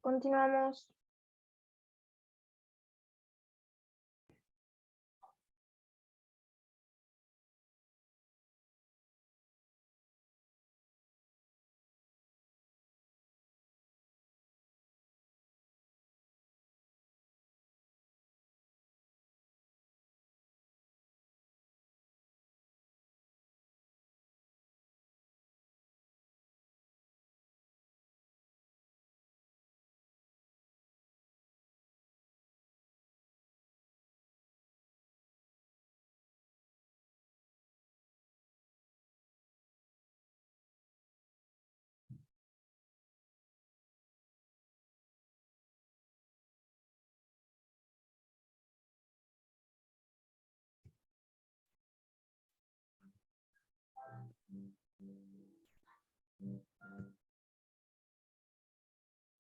Continuamos.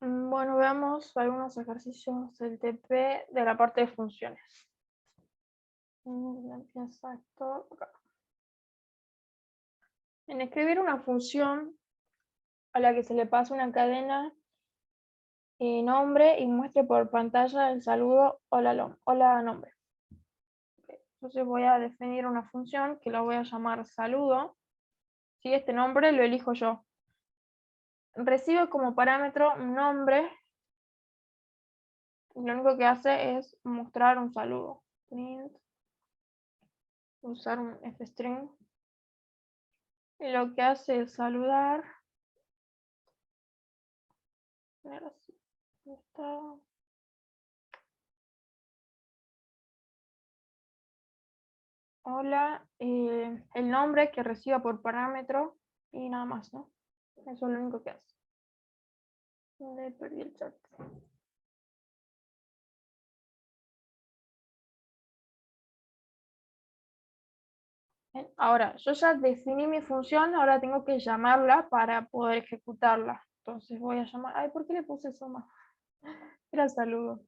Bueno, veamos algunos ejercicios del TP de la parte de funciones. Empieza esto acá. En escribir una función a la que se le pasa una cadena nombre y muestre por pantalla el saludo hola nombre. Entonces voy a definir una función que la voy a llamar saludo. ¿Sí? Este nombre lo elijo yo. Recibe como parámetro un nombre. Lo único que hace es mostrar un saludo. Print. Usar un fstring. Y lo que hace es saludar. Está. Hola, el nombre que reciba por parámetro y nada más, ¿no? Eso es lo único que hace. Le perdí el chat. Bien, ahora, yo ya definí mi función, ahora tengo que llamarla para poder ejecutarla. Entonces voy a llamar. Ay, ¿por qué le puse eso más? Era saludo.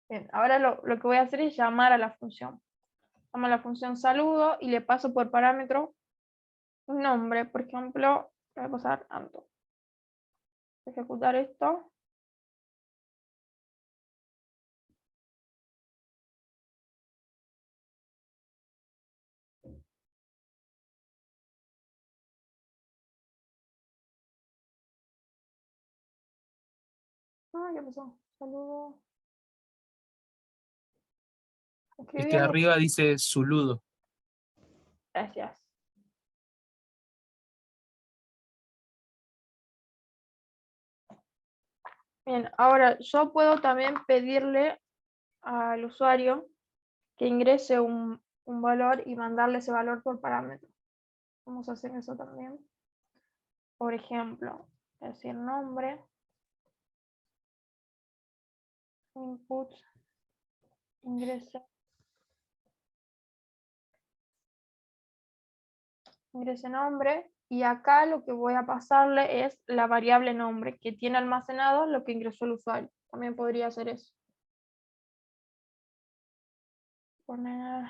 Bien, ahora lo que voy a hacer es llamar a la función. Llamo a la función saludo y le paso por parámetro un nombre. Por ejemplo, voy a pasar Anto. Ejecutar esto. Ah, ¿qué pasó? Saludo. Es que arriba dice saludo. Gracias. Bien, ahora yo puedo también pedirle al usuario que ingrese un valor y mandarle ese valor por parámetro. Vamos a hacer eso también. Por ejemplo, decir nombre, input, ingrese nombre, y acá lo que voy a pasarle es la variable nombre que tiene almacenado lo que ingresó el usuario. También podría hacer eso. Poner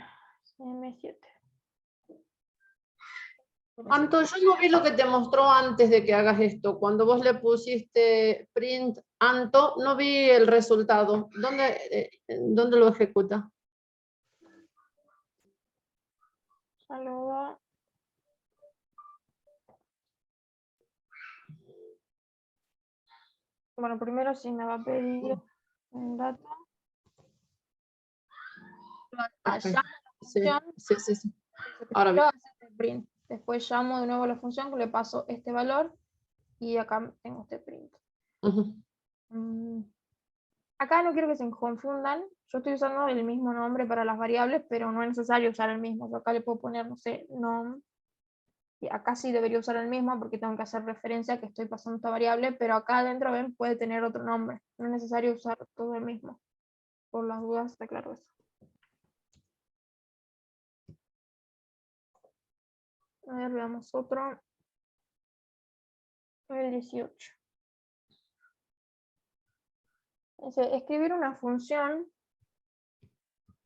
M7. Anto, yo no vi lo que te mostró antes de que hagas esto. Cuando vos le pusiste print Anto, no vi el resultado. ¿Dónde lo ejecuta? Saludo. Bueno, primero sí me va a pedir un dato. Okay. Llamo a la función. Sí. Ahora bien. Print. Después llamo de nuevo a la función que le paso este valor y acá tengo este print. Acá no quiero que se confundan. Yo estoy usando el mismo nombre para las variables, pero no es necesario usar el mismo. Yo acá le puedo poner, no sé, nom. Y acá sí debería usar el mismo porque tengo que hacer referencia a que estoy pasando esta variable, pero acá adentro, ven, puede tener otro nombre. No es necesario usar todo el mismo. Por las dudas, declaro eso. A ver, veamos otro. El 18. Dice, escribir una función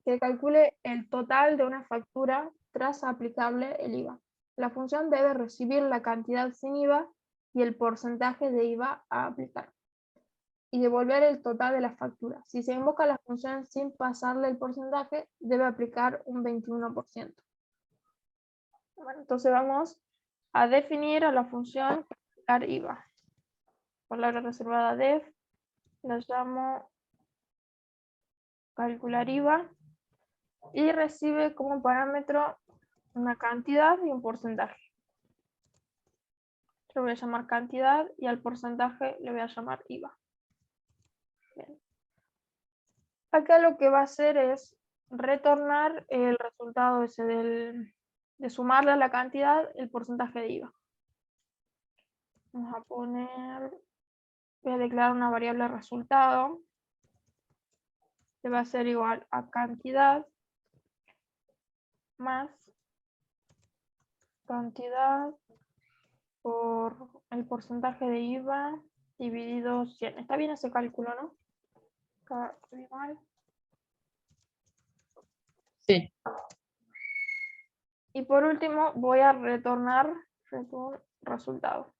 que calcule el total de una factura tras aplicable el IVA. La función debe recibir la cantidad sin IVA y el porcentaje de IVA a aplicar. y devolver el total de la factura. Si se invoca la función sin pasarle el porcentaje, debe aplicar un 21%. Bueno, entonces vamos a definir a la función calcular IVA. Palabra reservada def, la llamo calcular IVA y recibe como parámetro una cantidad y un porcentaje. Yo voy a llamar cantidad y al porcentaje le voy a llamar IVA. Bien. Acá lo que va a hacer es retornar el resultado ese de sumarle a la cantidad el porcentaje de IVA. Vamos a poner, voy a declarar una variable resultado que va a ser igual a cantidad más cantidad por el porcentaje de IVA dividido 100. Está bien ese cálculo, ¿no? Acá estoy mal. Sí. Y por último voy a retornar resultado.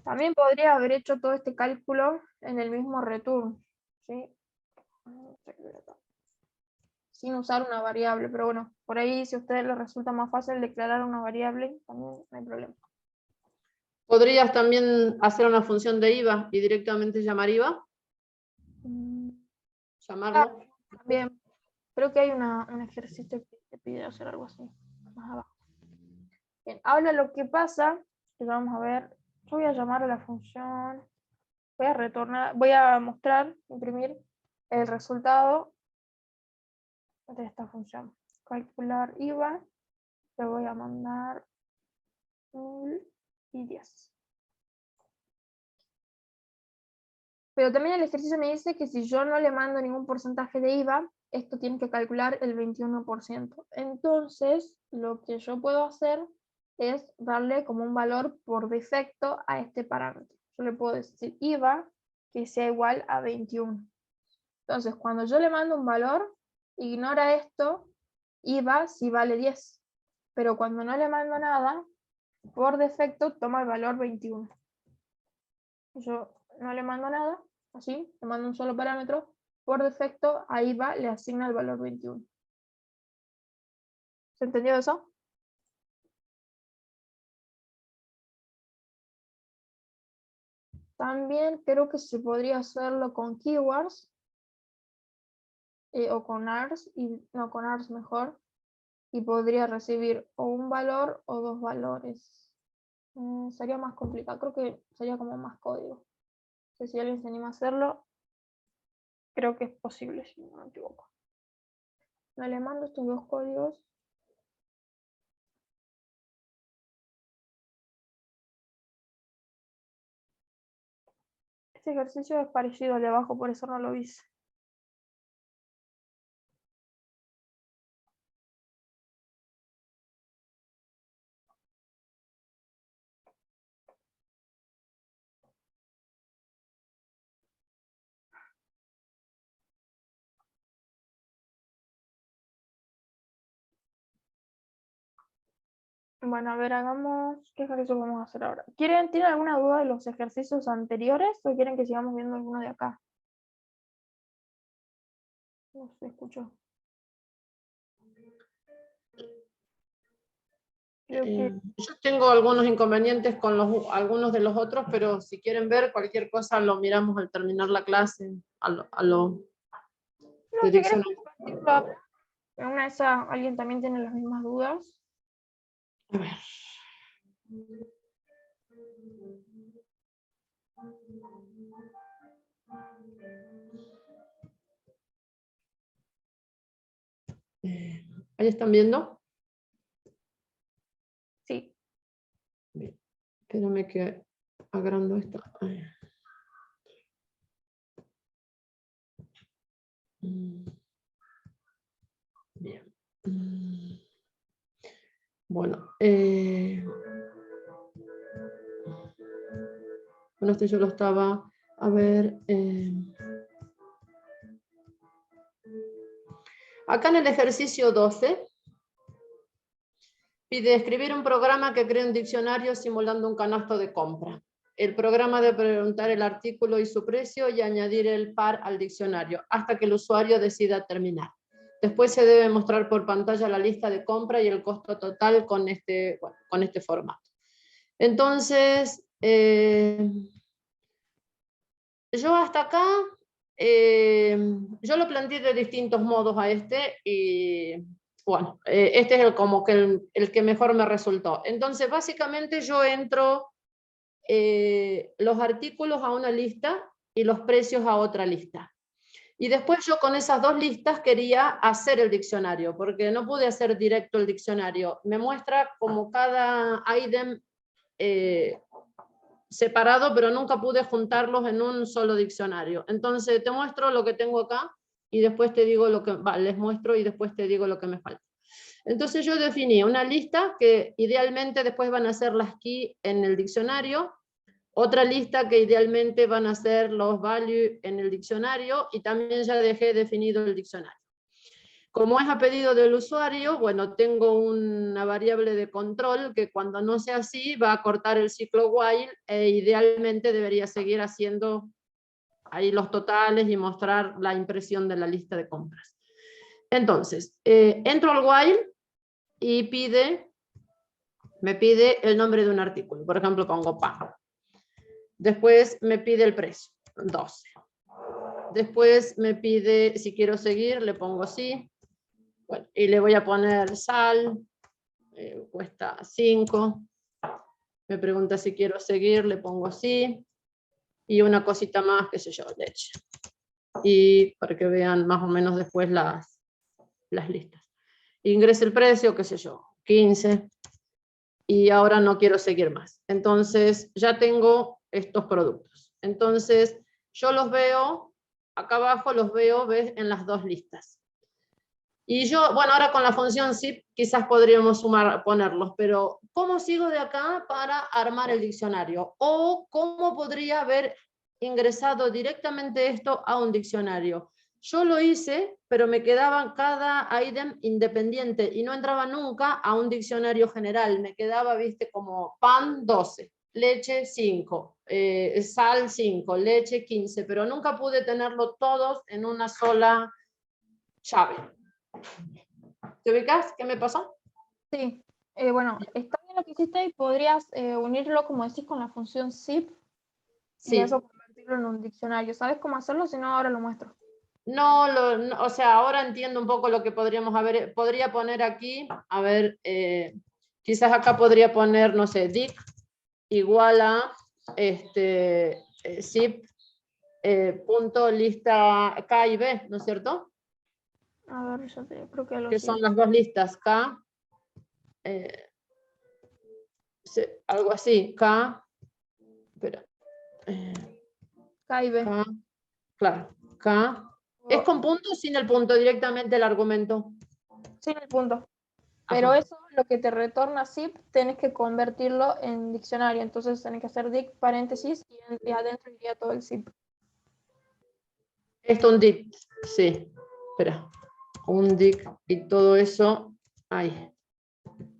También podría haber hecho todo este cálculo en el mismo return, ¿sí? Sin usar una variable, pero bueno, por ahí si a ustedes les resulta más fácil declarar una variable, también no hay problema. ¿Podrías también hacer una función de IVA y directamente llamar IVA? Llamarlo. También, creo que hay un ejercicio que te pide hacer algo así, más abajo. Bien, ahora lo que pasa, que vamos a ver, yo voy a llamar a la función, voy a retornar, voy a mostrar, imprimir el resultado de esta función. Calcular IVA, le voy a mandar 1010. Pero también el ejercicio me dice que si yo no le mando ningún porcentaje de IVA, esto tiene que calcular el 21%. Entonces, lo que yo puedo hacer es darle como un valor por defecto a este parámetro. Yo le puedo decir IVA que sea igual a 21. Entonces, cuando yo le mando un valor, ignora esto, IVA si vale 10. Pero cuando no le mando nada, por defecto toma el valor 21. Yo no le mando nada, así, le mando un solo parámetro, por defecto a IVA le asigna el valor 21. ¿Se entendió eso? También creo que se podría hacerlo con keywords o con ARS, y no con ARS mejor, y podría recibir o un valor o dos valores. Sería más complicado, creo que sería como más código. No sé si alguien se anima a hacerlo, creo que es posible, si no me equivoco. No le mando estos dos códigos. Este ejercicio es parecido al de abajo, por eso no lo hice. Bueno, a ver, hagamos... ¿Qué ejercicio vamos a hacer ahora? ¿Tienen alguna duda de los ejercicios anteriores o quieren que sigamos viendo alguno de acá? No se escuchó. Creo que... Yo tengo algunos inconvenientes con algunos de los otros, pero si quieren ver cualquier cosa lo miramos al terminar la clase. No, si quieren compartirlo. En una de esas alguien también tiene las mismas dudas. A ver. ¿Ahí están viendo? Sí. Bien. Espérame que agrando esto. Bien. Bueno. Bueno, este yo lo estaba... A ver... Acá en el ejercicio 12 pide escribir un programa que cree un diccionario simulando un canasto de compra. el programa debe preguntar el artículo y su precio y añadir el par al diccionario, hasta que el usuario decida terminar. Después se debe mostrar por pantalla la lista de compra y el costo total con este formato. Entonces, yo hasta acá, yo lo planteé de distintos modos a este, y bueno, este es como que el que mejor me resultó. Entonces, básicamente yo entro los artículos a una lista y los precios a otra lista. Y después yo con esas dos listas quería hacer el diccionario, porque no pude hacer directo el diccionario. Me muestra como cada ítem separado, pero nunca pude juntarlos en un solo diccionario. Entonces te muestro lo que tengo acá y después te digo lo que, les muestro y después te digo lo que me falta. Entonces yo definí una lista que idealmente después van a ser las key en el diccionario, otra lista que idealmente van a ser los value en el diccionario, y también ya dejé definido el diccionario. Como es a pedido del usuario, bueno, tengo una variable de control que cuando no sea así va a cortar el ciclo while, e idealmente debería seguir haciendo ahí los totales y mostrar la impresión de la lista de compras. Entonces, entro al while y me pide el nombre de un artículo. Por ejemplo, pongo pan. Después me pide el precio, 12. Después me pide, si quiero seguir, le pongo sí. Bueno, y le voy a poner sal, cuesta 5. Me pregunta si quiero seguir, le pongo sí. Y una cosita más, qué sé yo, leche. Y para que vean más o menos después las listas. Ingrese el precio, qué sé yo, 15. Y ahora no quiero seguir más. Entonces ya tengo estos productos. Entonces yo los veo, acá abajo los veo, ¿ves? En las dos listas. Y yo, bueno, ahora con la función zip quizás podríamos ponerlos, pero ¿cómo sigo de acá para armar el diccionario? O ¿cómo podría haber ingresado directamente esto a un diccionario? Yo lo hice, pero me quedaba cada ítem independiente y no entraba nunca a un diccionario general. Me quedaba, viste, como pan 12, leche 5, sal 5, leche 15, pero nunca pude tenerlo todos en una sola llave. ¿Te ubicas? ¿Qué me pasó? Sí, bueno, está bien lo que hiciste y podrías unirlo, como decís, con la función zip Sí. y eso convertirlo en un diccionario. ¿Sabes cómo hacerlo? Si no, ahora lo muestro. No, o sea, ahora entiendo un poco lo que podríamos haber, podría poner aquí, a ver, quizás acá podría poner, no sé, dic igual a zip punto lista K y B, ¿no es cierto? A ver, yo creo que lo Que sé. son las dos listas, K, algo así, K, espera, K y B. K, claro, K. ¿Es con punto o sin el punto directamente el argumento? Sin el punto. Pero Ajá. eso, lo que te retorna zip, tenés que convertirlo en diccionario. Entonces tenés que hacer dic paréntesis y adentro iría todo el zip. Esto un dic, sí. Espera. Un dic y todo eso. Ahí.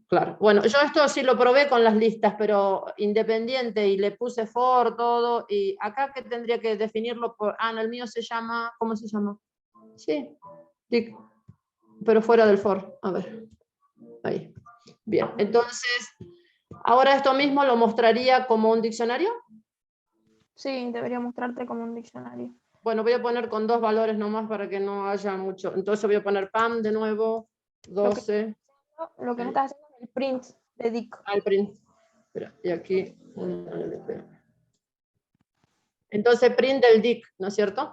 Claro. Bueno, yo esto sí lo probé con las listas, pero independiente, y le puse for, todo. Y acá que tendría que definirlo por. Ah, no, el mío se llama. ¿Cómo se llama? Sí. Dic. Pero fuera del for. A ver. Ahí. Bien. Entonces, ahora esto mismo lo mostraría como un diccionario. Sí, debería mostrarte como un diccionario. Bueno, voy a poner con dos valores nomás para que no haya mucho. Entonces voy a poner PAM de nuevo, 12. Lo que no estás haciendo es el print de dic. Al print. Espera, y aquí un LP. Entonces print del dic, ¿no es cierto?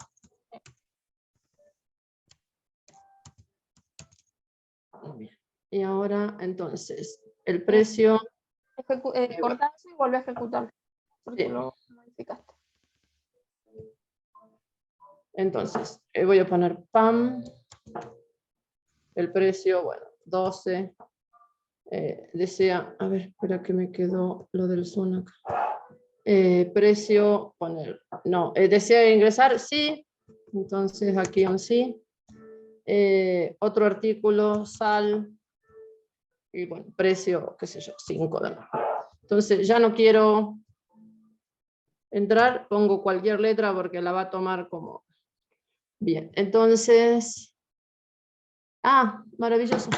Muy bien. Y ahora, entonces, el precio. Cortar eso y vuelve a ejecutar. Porque Sí. lo modificaste. Entonces, voy a poner PAM. El precio, bueno, 12. Desea, a ver, espera que me quedó lo del Zoom acá. Precio, poner, no, desea ingresar, sí, entonces aquí un sí. Otro artículo, sal, y bueno, precio, qué sé yo, 5 de nuevo. Entonces ya no quiero entrar, pongo cualquier letra porque la va a tomar como... Bien, entonces... Ah, maravilloso.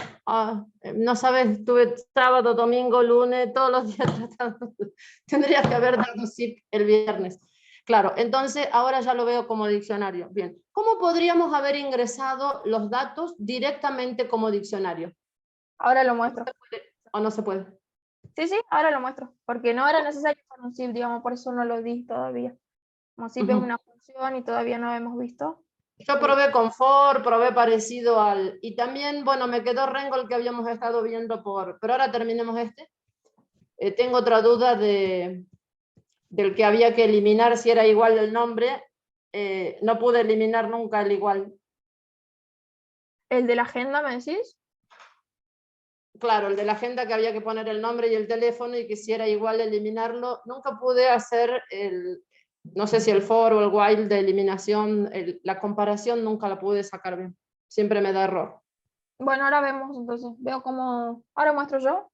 No sabes, estuve sábado, domingo, lunes, todos los días tratando. Tendría que haber dado zip el viernes. Claro, entonces ahora ya lo veo como diccionario. Bien, ¿cómo podríamos haber ingresado los datos directamente como diccionario? Ahora lo muestro. ¿O no se puede? Sí, sí, ahora lo muestro, porque no era necesario usar un zip, digamos, por eso no lo di todavía. Como zip es una función y todavía no hemos visto. Yo probé confort, probé parecido al... Y también, bueno, me quedó Rengo el que habíamos estado viendo por... Pero ahora terminemos este. Tengo otra duda del que había que eliminar si era igual el nombre. No pude eliminar nunca el igual. ¿El de la agenda me decís? Claro, el de la agenda que había que poner el nombre y el teléfono y que si era igual eliminarlo. Nunca pude hacer el... No sé si el for o el while de eliminación, la comparación nunca la pude sacar bien. Siempre me da error. Bueno, ahora vemos entonces. Veo cómo... Ahora muestro yo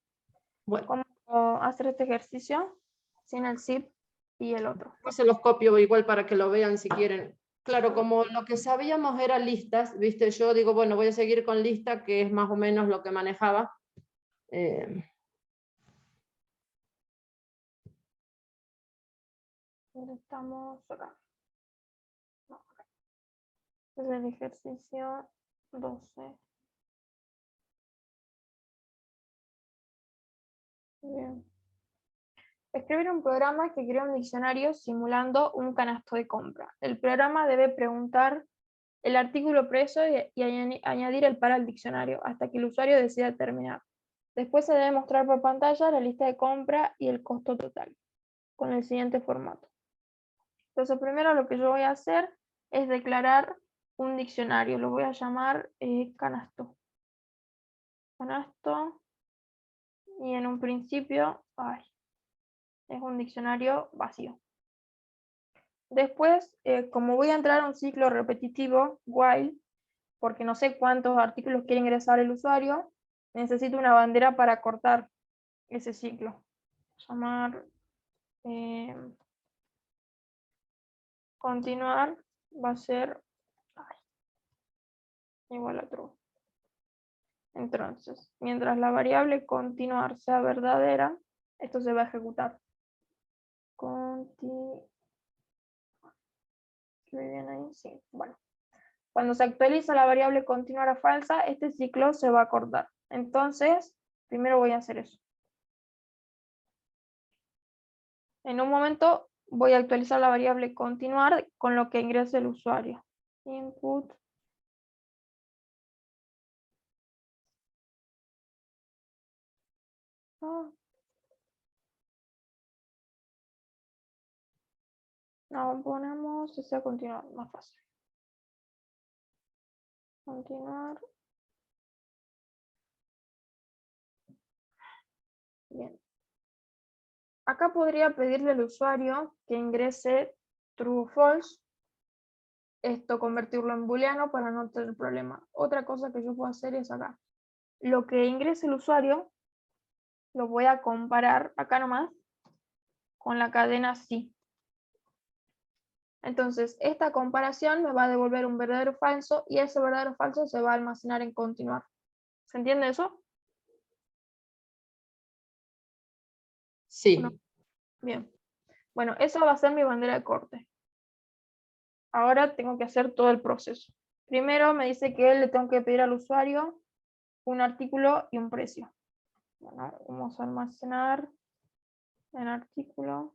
Bueno, cómo hacer este ejercicio sin el zip y el otro. pues se los copio igual para que lo vean si quieren. Claro, como lo que sabíamos era listas, viste, yo digo, bueno, voy a seguir con lista, que es más o menos lo que manejaba. Estamos acá. No, acá. Es el ejercicio 12. Bien. Escribir un programa que crea un diccionario simulando un canasto de compra. El programa debe preguntar el artículo preso y añadir el para al diccionario hasta que el usuario decida terminar. Después se debe mostrar por pantalla la lista de compra y el costo total, con el siguiente formato. Entonces, primero lo que yo voy a hacer es declarar un diccionario. Lo voy a llamar canasto. Canasto. Y en un principio, es un diccionario vacío. Después, como voy a entrar a un ciclo repetitivo, while, porque no sé cuántos artículos quiere ingresar el usuario, necesito una bandera para cortar ese ciclo. Llamar continuar va a ser igual a true. Entonces, mientras la variable continuar sea verdadera, esto se va a ejecutar. Bien ahí, sí. Bueno, cuando se actualiza la variable continuar a falsa, este ciclo se va a cortar. Entonces, primero voy a hacer eso. En un momento voy a actualizar la variable continuar con lo que ingrese el usuario. Input. No, ponemos ese continuar, más fácil. Continuar. Bien. Acá podría pedirle al usuario que ingrese true o false. Esto convertirlo en booleano para no tener problema. Otra cosa que yo puedo hacer es acá. Lo que ingrese el usuario lo voy a comparar acá nomás con la cadena sí. Entonces, esta comparación me va a devolver un verdadero o falso y ese verdadero o falso se va a almacenar en continuar. ¿Se entiende eso? Sí. ¿No? Bien. Bueno, eso va a ser mi bandera de corte. Ahora tengo que hacer todo el proceso. Primero me dice que le tengo que pedir al usuario un artículo y un precio. Bueno, vamos a almacenar en artículo.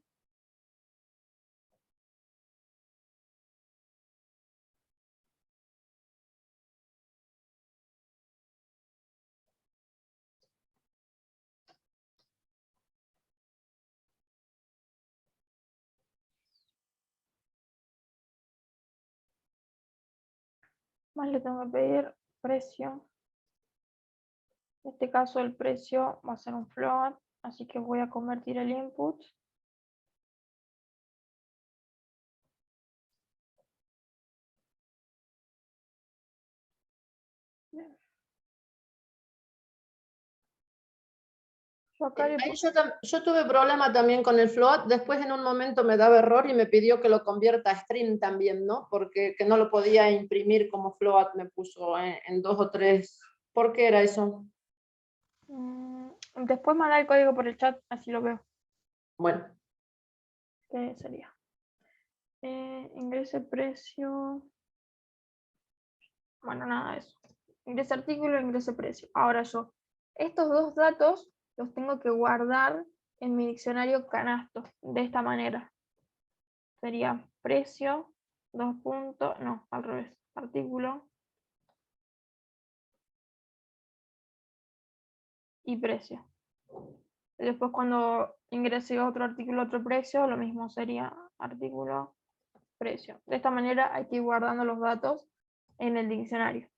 Más le tengo que pedir precio. En este caso el precio va a ser un float, así que voy a convertir el input. Bien. Acá le Ahí puse- yo tuve problema también con el float, después en un momento me daba error y me pidió que lo convierta a string también, ¿no? Porque que no lo podía imprimir como float, me puso en 2 o 3. ¿Por qué era eso? Después mandar el código por el chat, así lo veo. Bueno, ¿Qué sería? Ingrese precio. Bueno, nada de eso. Ingrese artículo, ingrese precio. Ahora yo, estos dos datos los tengo que guardar en mi diccionario canasto, de esta manera. Sería precio, dos puntos, no, al revés, artículo y precio. Y después cuando ingrese otro artículo, otro precio, lo mismo sería artículo, precio. De esta manera hay que ir guardando los datos en el diccionario.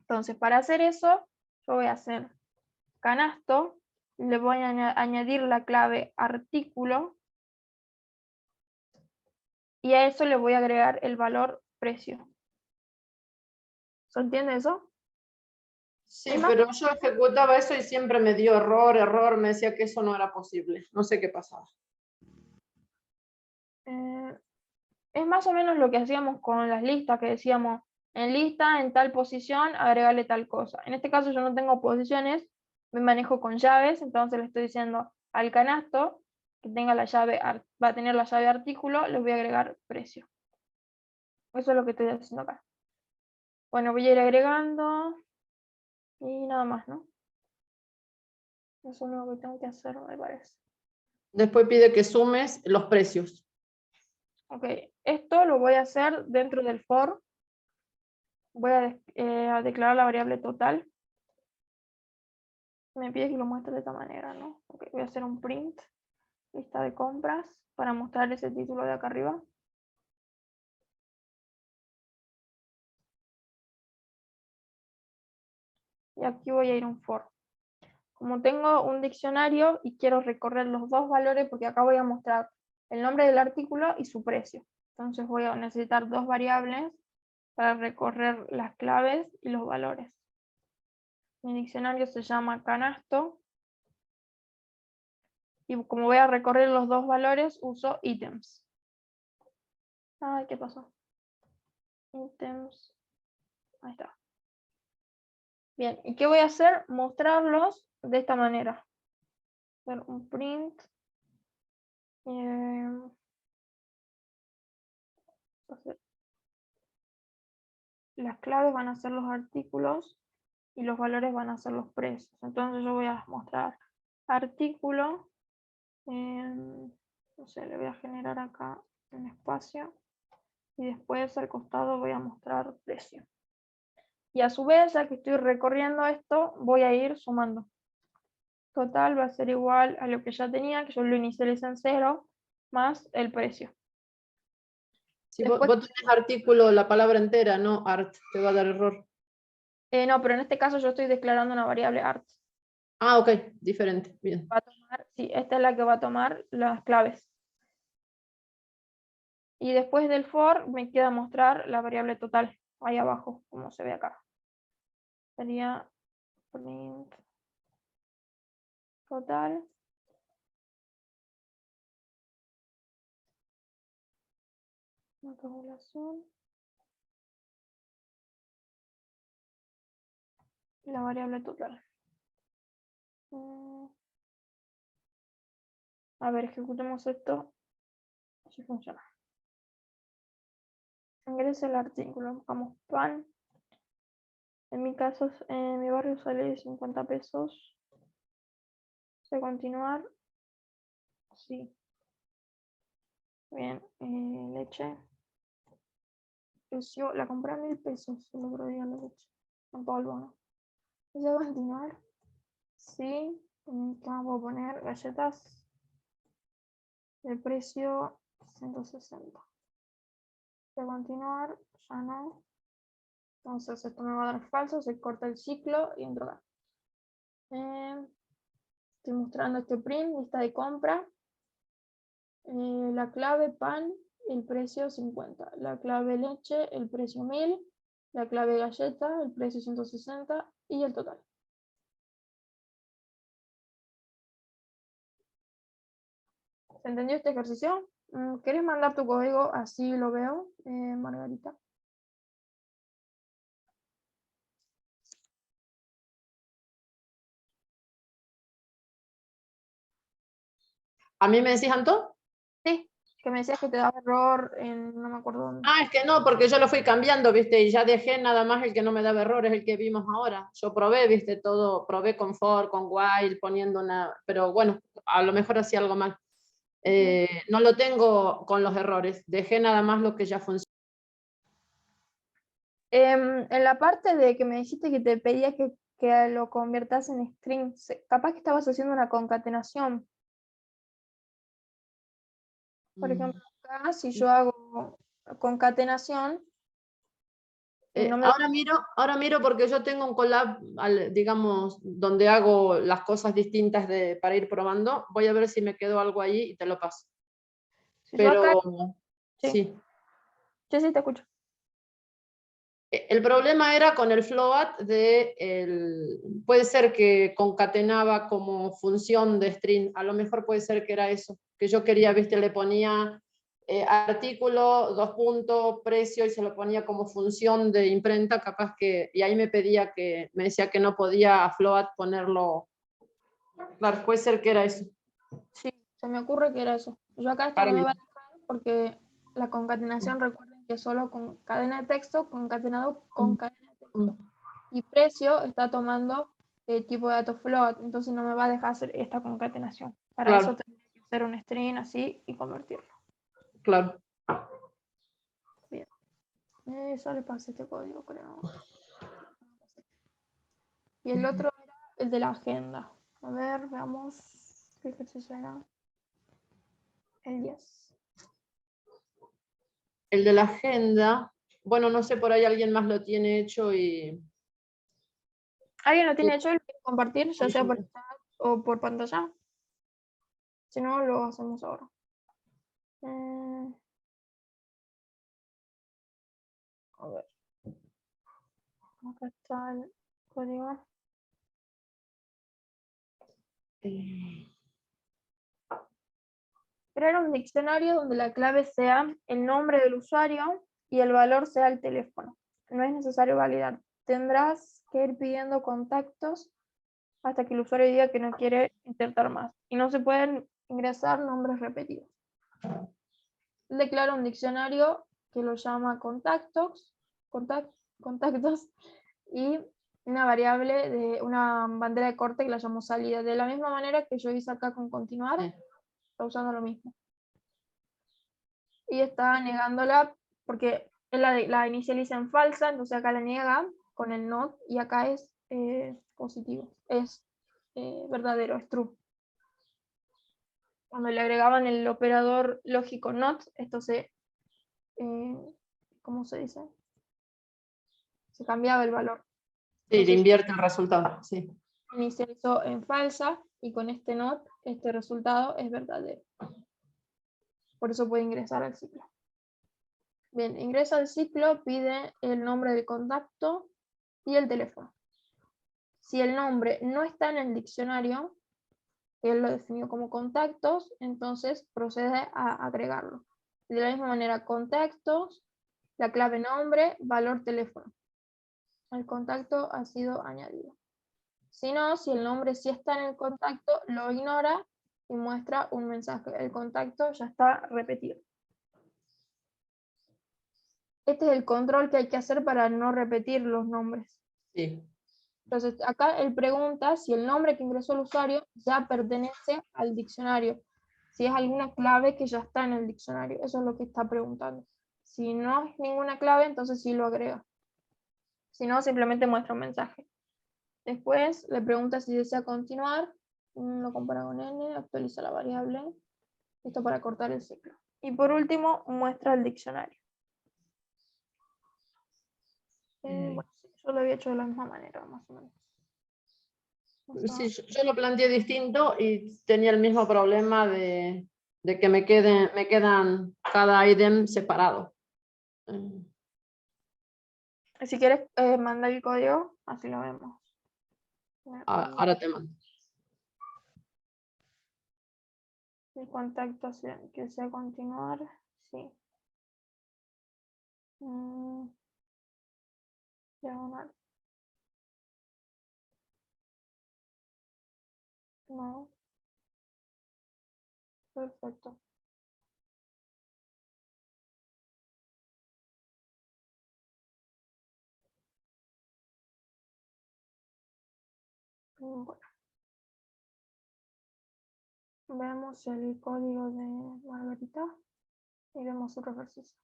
Entonces, para hacer eso, yo voy a hacer canasto, le voy a añadir la clave artículo y a eso le voy a agregar el valor precio. ¿Se entiende eso? sí, pero yo ejecutaba eso y siempre me dio error, me decía que eso no era posible. No sé qué pasaba. Es más o menos lo que hacíamos con las listas, que decíamos, en lista, en tal posición, agregarle tal cosa. En este caso yo no tengo posiciones, me manejo con llaves, entonces le estoy diciendo al canasto que tenga la llave, va a tener la llave artículo, les voy a agregar precio. Eso es lo que estoy haciendo acá. Bueno, voy a ir agregando y nada más, ¿no? Eso es lo que tengo que hacer, me parece. Después pide que sumes los precios. Ok, esto lo voy a hacer dentro del for. Voy a declarar la variable total. Me pide que lo muestre de esta manera, ¿no? Ok, voy a hacer un print, lista de compras, para mostrar ese título de acá arriba. Y aquí voy a ir a un for. Como tengo un diccionario y quiero recorrer los dos valores, porque acá voy a mostrar el nombre del artículo y su precio. Entonces voy a necesitar dos variables para recorrer las claves y los valores. Mi diccionario se llama canasto. Y como voy a recorrer los dos valores, uso items. Ay, ¿qué pasó? Items. Ahí está. Bien, ¿y qué voy a hacer? Mostrarlos de esta manera. Hacer un print. Las claves van a ser los artículos y los valores van a ser los precios. Entonces yo voy a mostrar artículo. No sé, le voy a generar acá un espacio. Y después al costado voy a mostrar precio. Y a su vez, ya que estoy recorriendo esto, voy a ir sumando. Total va a ser igual a lo que ya tenía, que yo lo inicialicé en 0, más el precio. Si Después, vos tenés artículo, la palabra entera, no art, te va a dar error. no, pero en este caso yo estoy declarando una variable art. Ah, ok, diferente, bien. Va a tomar, sí, esta es la que va a tomar las claves. Y después del for me queda mostrar la variable total, ahí abajo, como se ve acá. Sería print total. Una tabulación. Y la variable total. A ver, ejecutemos esto. Así funciona. Ingrese el artículo, buscamos pan. En mi caso, en mi barrio sale 50 pesos. ¿Se continuar? Sí. Bien, leche. Precio, la compré a 1000 pesos el otro día la leche. Con polvo, ¿no? ¿Se continuar? Sí. ¿Cómo puedo poner? Galletas. El precio 160. ¿Se continuar? Ya no. Entonces esto me va a dar falso, se corta el ciclo y entro acá. Estoy mostrando este print, lista de compra. La clave pan, el precio 50. La clave leche, el precio 1000. La clave galleta, el precio 160 y el total. ¿Se entendió este ejercicio? ¿Querés mandar tu código? Así lo veo, Margarita. ¿A mí me decís, Anto? Sí, que me decías que te daba error en no me acuerdo dónde. Ah, es que no, porque yo lo fui cambiando, ¿viste? Y ya dejé nada más el que no me daba error, es el que vimos ahora. Yo probé, ¿viste? Todo, probé con for, con while, poniendo una... Pero bueno, a lo mejor hacía algo mal. No lo tengo con los errores, dejé nada más lo que ya funciona. En la parte de que me dijiste que te pedía que lo conviertas en string, capaz que estabas haciendo una concatenación. Por ejemplo, acá si yo hago concatenación, no me Ahora miro porque yo tengo un collab, digamos, donde hago las cosas distintas para ir probando. Voy a ver si me quedó algo ahí y te lo paso. si yo acá, Pero sí, sí. sí, te escucho. El problema era con el float puede ser que concatenaba como función de string, a lo mejor puede ser que era eso, que yo quería, viste, le ponía artículo, 2 puntos, precio, y se lo ponía como función de imprenta, capaz que, y ahí me decía que no podía a float ponerlo, claro, puede ser que era eso. Sí, se me ocurre que era eso. Yo acá esto no me va a dejar porque la concatenación, recuerden que solo con cadena de texto, concatenado con cadena de texto. Y precio está tomando el tipo de datos float, entonces no me va a dejar hacer esta concatenación. Para Claro. eso tendría que hacer un string así y convertirlo. Claro. Bien. Ya le pasé este código, creo. Y el otro era el de la agenda. A ver, veamos qué ejercicio era. El 10. El de la agenda, bueno, no sé, por ahí alguien más lo tiene hecho y... ¿Alguien lo tiene hecho y lo quiere compartir, ya sea por chat o por pantalla? Si no, lo hacemos ahora. A ver. Acá está el código. Crear un diccionario donde la clave sea el nombre del usuario y el valor sea el teléfono. No es necesario validar. Tendrás que ir pidiendo contactos hasta que el usuario diga que no quiere insertar más. Y no se pueden ingresar nombres repetidos. Declara un diccionario que lo llama contactos y una variable de una bandera de corte que la llamo salida. De la misma manera que yo hice acá con continuar, está usando lo mismo. Y está negándola porque la inicializa en falsa, entonces acá la niega con el not y acá es positivo, es verdadero, es true. Cuando le agregaban el operador lógico not, esto ¿cómo se dice? Se cambiaba el valor. Sí, Entonces, le invierte el resultado, sí. Inicializó en falsa y con este not, este resultado es verdadero. Por eso puede ingresar al ciclo. Bien, ingresa al ciclo, pide el nombre del contacto y el teléfono. Si el nombre no está en el diccionario, él lo definió como contactos, entonces procede a agregarlo. De la misma manera, contactos, la clave nombre, valor teléfono. El contacto ha sido añadido. Si no, si el nombre sí está en el contacto, lo ignora y muestra un mensaje. El contacto ya está repetido. Este es el control que hay que hacer para no repetir los nombres. Sí. Entonces, acá él pregunta si el nombre que ingresó el usuario ya pertenece al diccionario. Si es alguna clave que ya está en el diccionario. Eso es lo que está preguntando. Si no es ninguna clave, entonces sí lo agrega. Si no, simplemente muestra un mensaje. Después le pregunta si desea continuar. Lo compara con n, actualiza la variable. Esto para cortar el ciclo. Y por último, muestra el diccionario. Bueno, sí, yo lo había hecho de la misma manera, más o menos. Sí, yo lo planteé distinto y tenía el mismo problema de que me quedan cada ítem separado. Si quieres, manda el código, así lo vemos. Ahora te mando. El contacto que sea continuar, sí. Diagonal. No. Perfecto. Bueno. Vemos el código de Margarita y vemos otro ejercicio.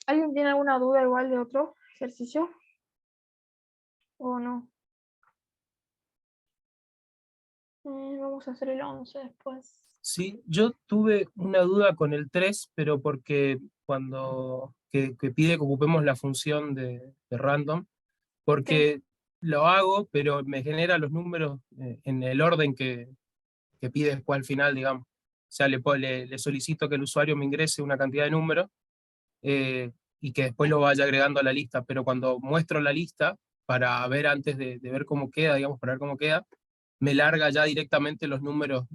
¿Alguien tiene alguna duda igual de otro ejercicio? ¿O no? Vamos a hacer el 11 después. Sí, yo tuve una duda con el 3, pero porque cuando que pide que ocupemos la función de random, porque lo hago, pero me genera los números en el orden que pide después al final, digamos. O sea, le solicito que el usuario me ingrese una cantidad de números y que después lo vaya agregando a la lista, pero cuando muestro la lista, para ver antes de ver cómo queda, digamos, para ver cómo queda, me larga ya directamente los números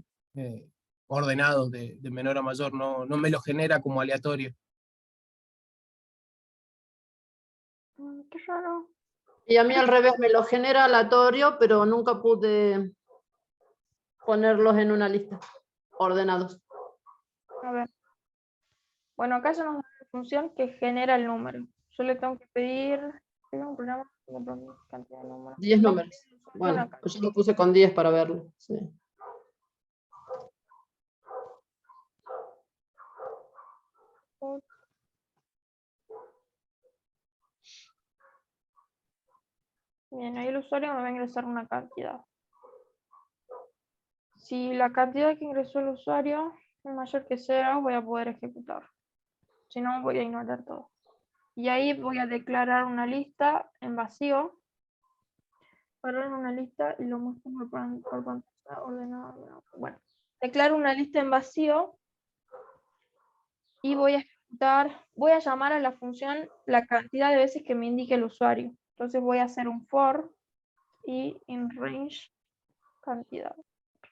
ordenados de menor a mayor, no me los genera como aleatorio. Qué raro. Y a mí al revés, me lo genera aleatorio, pero nunca pude ponerlos en una lista, ordenados. A ver. Bueno, acá ya nos da la función que genera el número. Yo le tengo que pedir, tengo un programa con cantidad de números. 10 números. Bueno, pues yo lo puse con 10 para verlo. Sí. Bien, ahí el usuario me va a ingresar una cantidad. Si la cantidad que ingresó el usuario es mayor que 0, voy a poder ejecutar. Si no, voy a ignorar todo. Y ahí voy a declarar una lista en vacío. Para una lista y lo muestro por pantalla ordenada. Bueno, declaro una lista en vacío y voy a ejecutar, voy a llamar a la función la cantidad de veces que me indique el usuario. Entonces voy a hacer un for y in range cantidad.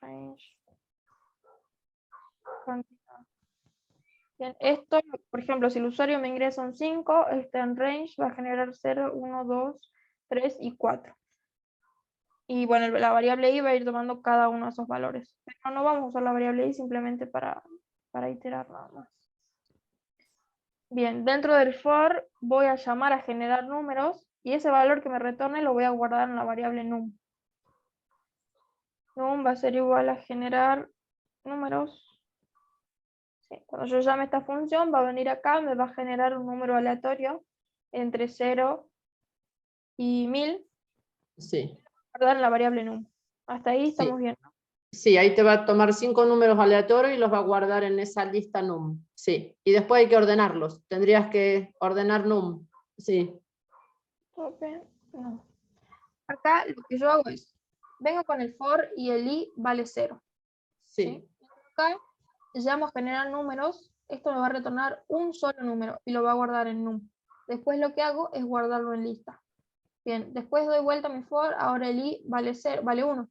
Range cantidad. Bien, esto, por ejemplo, si el usuario me ingresa un 5, este en range va a generar 0, 1, 2, 3 y 4. Y bueno, la variable i va a ir tomando cada uno de esos valores. Pero no vamos a usar la variable i simplemente para iterar nada más. Bien, dentro del for voy a llamar a generar números y ese valor que me retorne lo voy a guardar en la variable num. Num va a ser igual a generar números. Sí, cuando yo llame esta función va a venir acá, me va a generar un número aleatorio entre 0 y 1000, Sí. guardar en la variable num. Hasta ahí estamos Sí. bien. Sí, ahí te va a tomar 5 números aleatorios y los va a guardar en esa lista num. Sí. Y después hay que ordenarlos. Tendrías que ordenar num. Sí. No. Acá lo que yo hago es, vengo con el for y el i vale 0. Sí. Acá llamo a generar números, esto me va a retornar un solo número y lo va a guardar en num. Después lo que hago es guardarlo en lista. Bien, después doy vuelta a mi for, ahora el i vale 0, vale 1.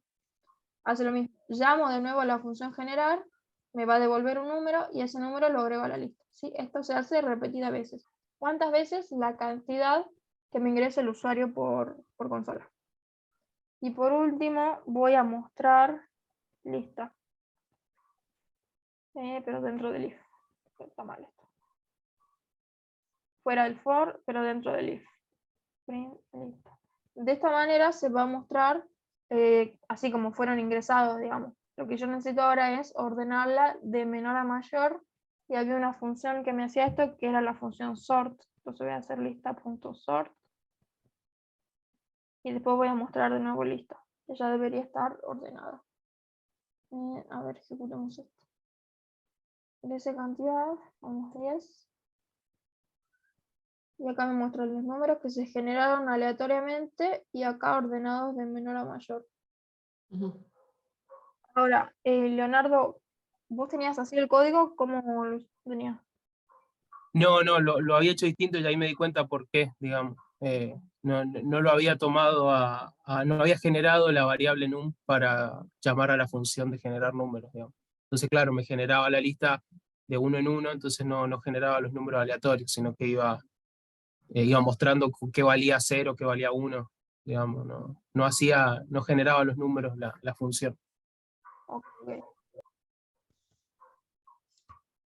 Hace lo mismo, llamo de nuevo a la función generar, me va a devolver un número y ese número lo agrego a la lista. ¿Sí? Esto se hace repetidas veces. ¿Cuántas veces? La cantidad que me ingrese el usuario por consola. Y por último voy a mostrar lista. Pero dentro del if. Está mal esto. Fuera del for, pero dentro del if. Print lista. De esta manera se va a mostrar así como fueron ingresados, digamos. Lo que yo necesito ahora es ordenarla de menor a mayor y había una función que me hacía esto que era la función sort. Entonces voy a hacer lista.sort y después voy a mostrar de nuevo lista. Ya debería estar ordenada. A ver, ejecutemos esto. De esa cantidad, vamos 10. Y acá me muestran los números que se generaron aleatoriamente y acá ordenados de menor a mayor. Ahora, Leonardo, ¿vos tenías así el código? ¿Cómo lo tenías? No, no, lo había hecho distinto y ahí me di cuenta por qué, digamos. No lo había tomado no había generado la variable num para llamar a la función de generar números, digamos. Entonces, claro, me generaba la lista de uno en uno, entonces no generaba los números aleatorios, sino que iba mostrando qué valía 0, qué valía 1, digamos, no generaba los números la función. Ok.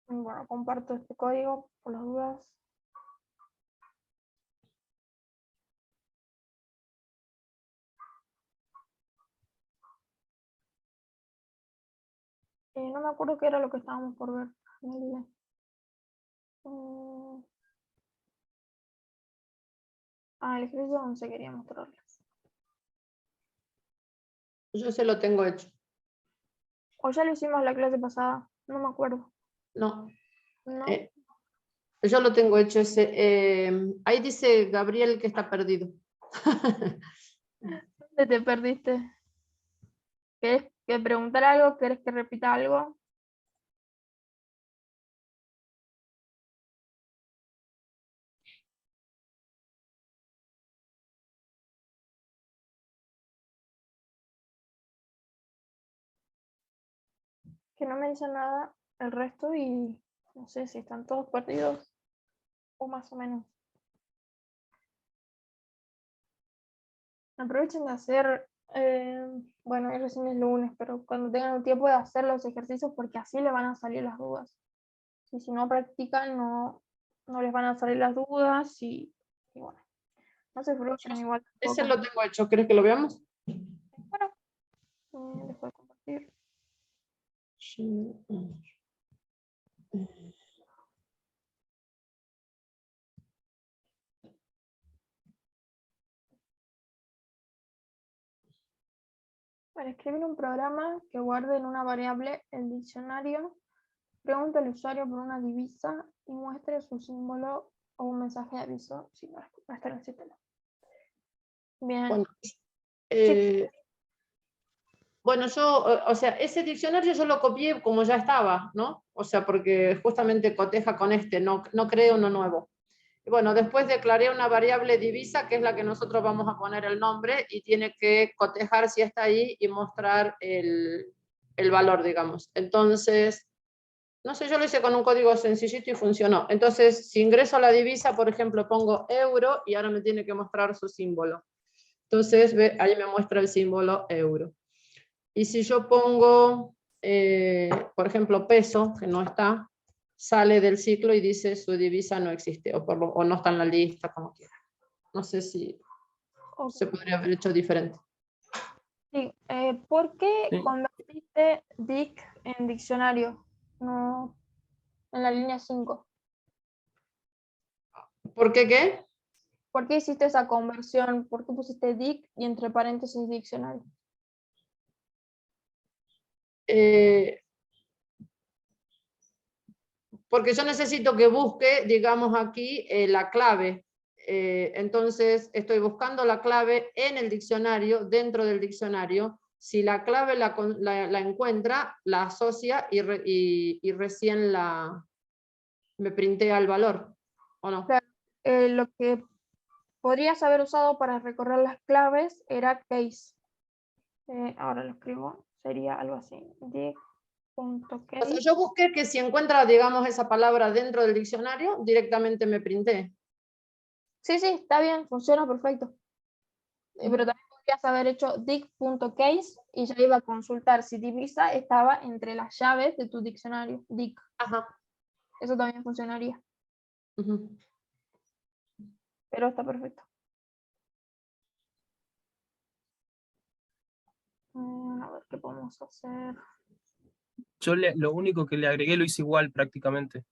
Bueno, comparto este código por las dudas. No me acuerdo qué era lo que estábamos por ver. Me olvidé. El ejercicio 11 quería mostrarles. Yo se lo tengo hecho. O ya lo hicimos la clase pasada, no me acuerdo. No, ¿No? yo lo tengo hecho ese. Ahí dice Gabriel que está perdido. ¿Dónde te perdiste? ¿Querés que preguntar algo? ¿Querés que repita algo? Que no me dice nada el resto y no sé si están todos perdidos o más o menos. Aprovechen de hacer, bueno, hoy recién es lunes, pero cuando tengan el tiempo de hacer los ejercicios porque así les van a salir las dudas. Y si no practican, no les van a salir las dudas y bueno, no se frustren igual. Ese lo tengo hecho. ¿Querés que lo veamos? Bueno, les puedo compartir. Sí. Para escribir un programa que guarde en una variable el diccionario, pregunte al usuario por una divisa y muestre su símbolo o un mensaje de aviso si no está en el sistema. Bien. Bueno, Sí. bueno, o sea, ese diccionario yo lo copié como ya estaba, ¿no? O sea, porque justamente coteja con este, no creo uno nuevo. Y bueno, después declaré una variable divisa, que es la que nosotros vamos a poner el nombre, y tiene que cotejar si está ahí y mostrar el valor, digamos. Entonces, no sé, yo lo hice con un código sencillito y funcionó. Entonces, si ingreso a la divisa, por ejemplo, pongo euro y ahora me tiene que mostrar su símbolo. Entonces, ahí me muestra el símbolo euro. Y si yo pongo, por ejemplo, peso, que no está, sale del ciclo y dice su divisa no existe, o no está en la lista, como quiera. No sé si se podría haber hecho diferente. Sí, ¿por qué Sí. convertiste dic en diccionario? No, en la línea 5. ¿Por qué qué? ¿Por qué hiciste esa conversión? ¿Por qué pusiste dic y entre paréntesis diccionario? Porque yo necesito que busque, digamos aquí, la clave. Entonces, estoy buscando la clave en el diccionario, dentro del diccionario. Si la clave la encuentra, la asocia y recién me printea el valor, ¿o no? Claro, lo que podrías haber usado para recorrer las claves era case. Ahora lo escribo, sería algo así. O sea, Dic.case. yo busqué que si encuentra, digamos, esa palabra dentro del diccionario, directamente me printé. Sí, está bien, funciona perfecto. Pero también podrías haber hecho dic.case y ya iba a consultar si divisa estaba entre las llaves de tu diccionario. Dic. Ajá. Eso también funcionaría. Uh-huh. Pero está perfecto. A ver qué podemos hacer. Yo lo único que le agregué lo hice igual prácticamente,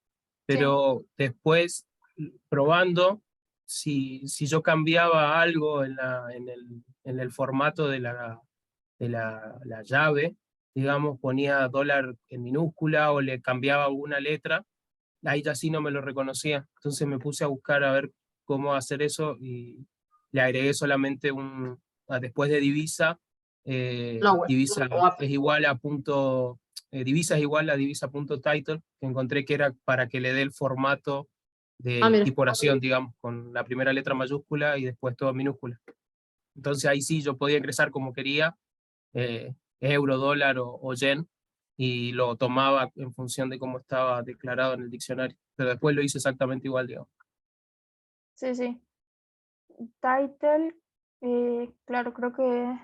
pero después probando, si yo cambiaba algo en el formato de la llave, digamos, ponía dólar en minúscula o le cambiaba alguna letra, ahí ya sí no me lo reconocía. Entonces me puse a buscar a ver cómo hacer eso y le agregué solamente después de divisa, divisa es igual a divisa es igual a divisa.title, que encontré que era para que le dé el formato de Mira. tiporación, digamos, con la primera letra mayúscula y después todo minúscula. Entonces ahí sí yo podía ingresar como quería, euro, dólar o yen, y lo tomaba en función de cómo estaba declarado en el diccionario. Pero después lo hice exactamente igual, digamos. Sí, sí. Title, claro, creo que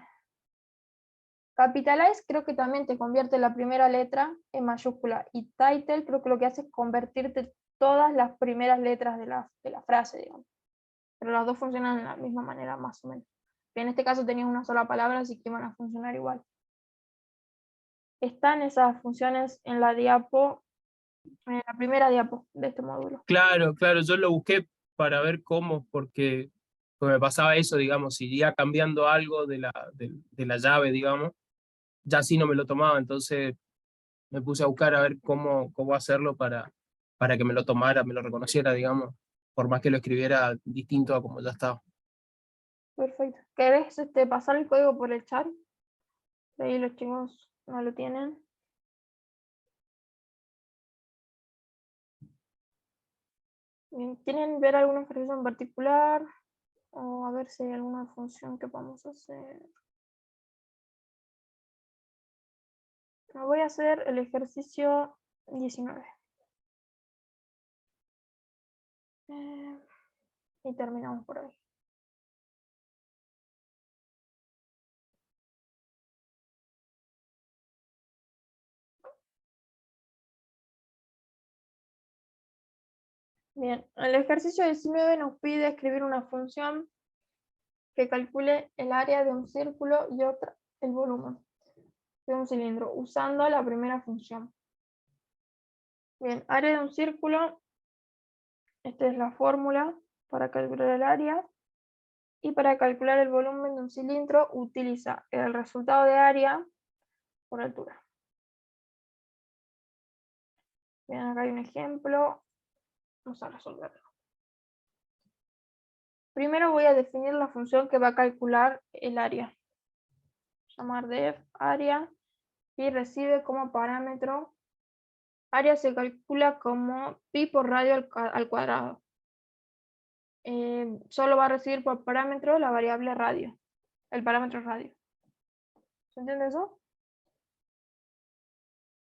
Capitalize creo que también te convierte la primera letra en mayúscula, y title creo que lo que hace es convertirte todas las primeras letras de la frase, digamos. Pero las dos funcionan de la misma manera, más o menos. En este caso tenías una sola palabra, así que iban a funcionar igual. Están esas funciones en la diapo, en la primera diapo de este módulo. Claro, claro, yo lo busqué para ver cómo, porque me pasaba eso, digamos, si iba cambiando algo de la llave, digamos, ya sí no me lo tomaba, entonces me puse a buscar a ver cómo hacerlo para que me lo tomara, me lo reconociera, digamos, por más que lo escribiera distinto a como ya estaba. Perfecto. ¿Querés pasar el código por el chat? De ahí los chicos no lo tienen. Bien, ¿quieren ver algún ejercicio en particular? O a ver si hay alguna función que podamos hacer. Voy a hacer el ejercicio 19. Y terminamos por ahí. Bien, el ejercicio 19 nos pide escribir una función que calcule el área de un círculo y otra el volumen de un cilindro, usando la primera función. Bien, área de un círculo, esta es la fórmula para calcular el área, y para calcular el volumen de un cilindro utiliza el resultado de área por altura. Bien, acá hay un ejemplo, vamos a resolverlo. Primero voy a definir la función que va a calcular el área. Llamar def área y recibe como parámetro. Área se calcula como pi por radio al cuadrado. Solo va a recibir por parámetro la variable radio, el parámetro radio. ¿Se entiende eso?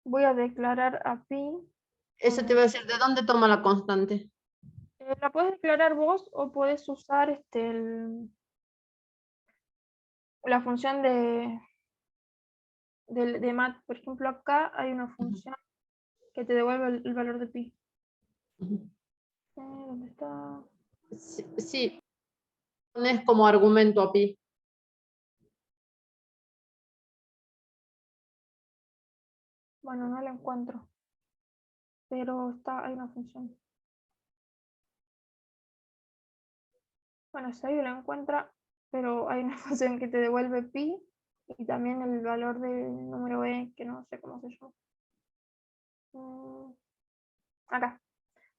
Voy a declarar a pi. Eso te iba a decir, ¿de dónde toma la constante? La puedes declarar vos o puedes usar la función de mat. Por ejemplo, acá hay una función que te devuelve el valor de pi. ¿Dónde está? Sí, pones como argumento a pi. Bueno, no la encuentro, pero hay una función. Bueno, si ahí la encuentra, pero hay una función que te devuelve pi y también el valor del número e, que no sé cómo se llama. Acá,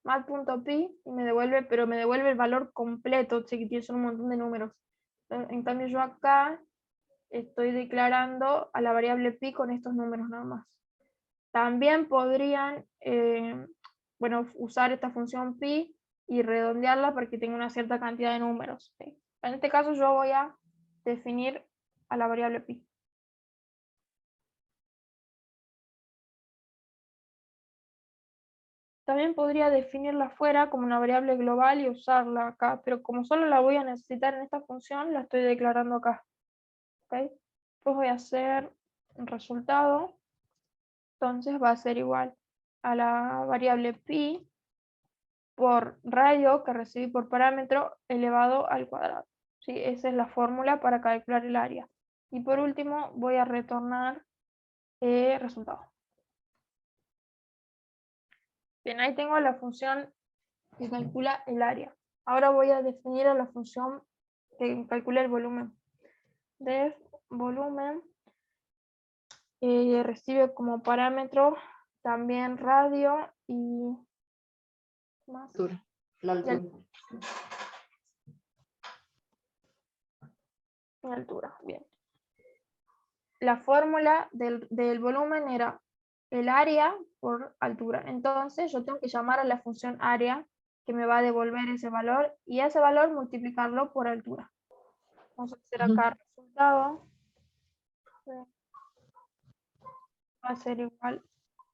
mat.pi, y me devuelve, pero me devuelve el valor completo, chiquitillo, son un montón de números. En cambio yo acá estoy declarando a la variable pi con estos números nada más. También podrían usar esta función pi y redondearla para que tenga una cierta cantidad de números. ¿Sí? En este caso yo voy a definir a la variable pi. También podría definirla fuera como una variable global y usarla acá, pero como solo la voy a necesitar en esta función, la estoy declarando acá. ¿Okay? Pues voy a hacer un resultado. Entonces va a ser igual a la variable pi por radio que recibí por parámetro elevado al cuadrado. ¿Sí? Esa es la fórmula para calcular el área. Y por último voy a retornar el resultado. Bien, ahí tengo la función que calcula el área. Ahora voy a definir a la función que calcula el volumen. Def volumen recibe como parámetro también radio y más. La altura. Y altura, bien. La fórmula del volumen era el área por altura. Entonces yo tengo que llamar a la función área que me va a devolver ese valor, y ese valor multiplicarlo por altura. Vamos a hacer acá el resultado. Va a ser igual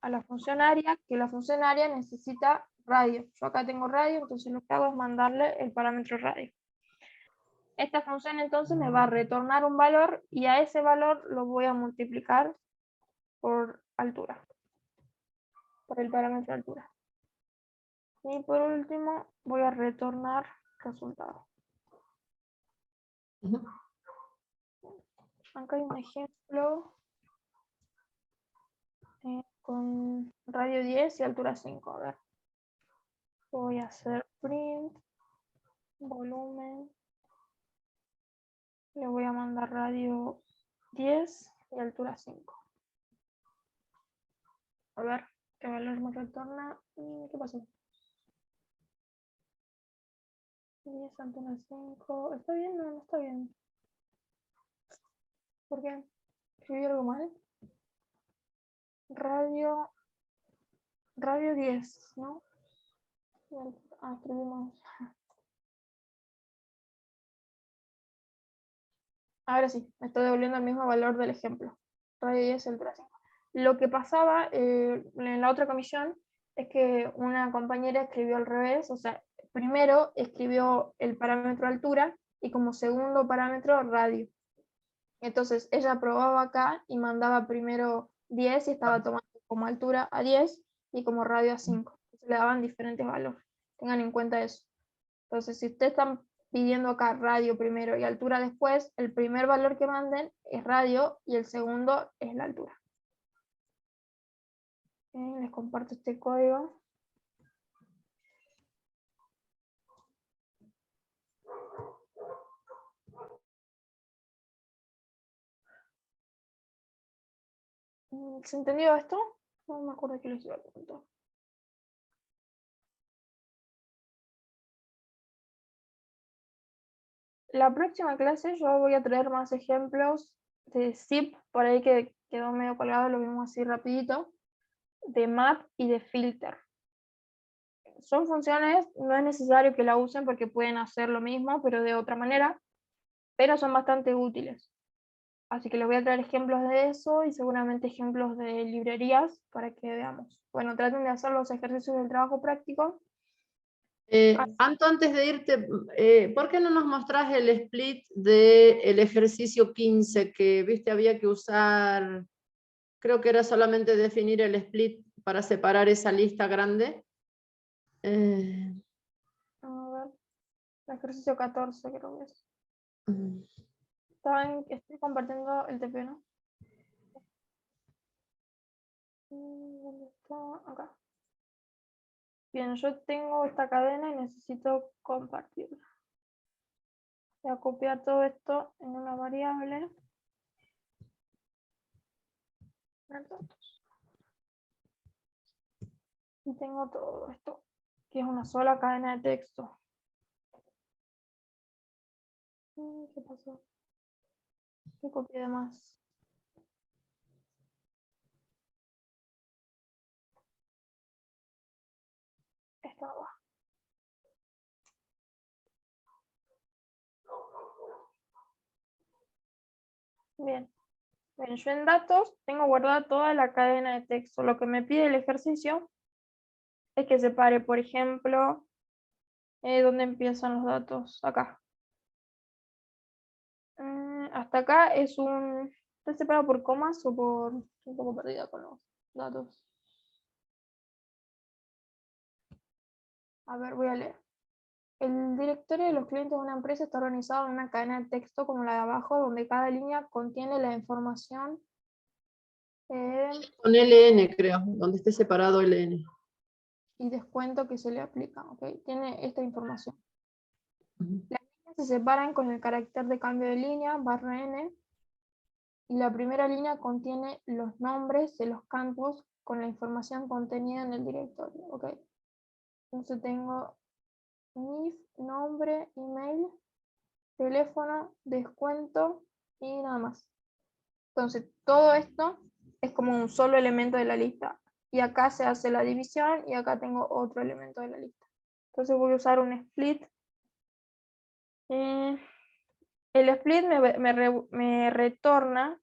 a la funcionaria, que la funcionaria necesita radio. Yo acá tengo radio, entonces lo que hago es mandarle el parámetro radio. Esta función entonces me va a retornar un valor, y a ese valor lo voy a multiplicar por altura, por el parámetro altura. Y por último voy a retornar resultado. Acá hay un ejemplo con radio 10 y altura 5. A ver, voy a hacer print, volumen, le voy a mandar radio 10 y altura 5. A ver qué valor me retorna. ¿Qué pasó? 10, altura 5. ¿Está bien? No, no está bien. ¿Por qué? ¿Escribí algo mal? Radio 10, ¿no? Escribimos. Ahora sí, me está devolviendo el mismo valor del ejemplo. Radio 10, altura 5. Lo que pasaba en la otra comisión es que una compañera escribió al revés, o sea, primero escribió el parámetro altura y como segundo parámetro radio. Entonces ella probaba acá y mandaba primero 10 y estaba tomando como altura a 10 y como radio a 5. Entonces le daban diferentes valores. Tengan en cuenta eso. Entonces, si ustedes están pidiendo acá radio primero y altura después, el primer valor que manden es radio y el segundo es la altura. Les comparto este código. ¿Se entendió esto? No me acuerdo que les iba a preguntar. La próxima clase yo voy a traer más ejemplos de zip, por ahí que quedó medio colgado, lo vimos así rapidito, de map y de filter. Son funciones, no es necesario que la usen porque pueden hacer lo mismo, pero de otra manera, pero son bastante útiles. Así que les voy a traer ejemplos de eso y seguramente ejemplos de librerías para que veamos. Bueno, traten de hacer los ejercicios del trabajo práctico. Anto, antes de irte, ¿por qué no nos mostrás el split del ejercicio 15? Que viste había que usar, creo que era solamente definir el split para separar esa lista grande. A ver, el ejercicio 14 creo que es. Estoy compartiendo el TP, ¿no? ¿Dónde está? Acá. Bien, yo tengo esta cadena y necesito compartirla. Voy a copiar todo esto en una variable. Y tengo todo esto, que es una sola cadena de texto. ¿Qué pasó? ¿Qué copié de más? Esta va. Bien. Bien, yo en datos tengo guardada toda la cadena de texto. Lo que me pide el ejercicio es que separe, por ejemplo, ¿dónde empiezan los datos? Acá. Hasta acá es un... ¿Está separado por comas o por...? Estoy un poco perdida con los datos. A ver, voy a leer. El directorio de los clientes de una empresa está organizado en una cadena de texto como la de abajo, donde cada línea contiene la información. Con LN, creo, donde esté separado LN. Y descuento que se le aplica, ¿ok? Tiene esta información. Las líneas se separan con el carácter de cambio de línea, /n, y la primera línea contiene los nombres de los campos con la información contenida en el directorio, ¿ok? Entonces tengo NIF, nombre, email, teléfono, descuento y nada más. Entonces todo esto es como un solo elemento de la lista. Y acá se hace la división y acá tengo otro elemento de la lista. Entonces voy a usar un split. El split me retorna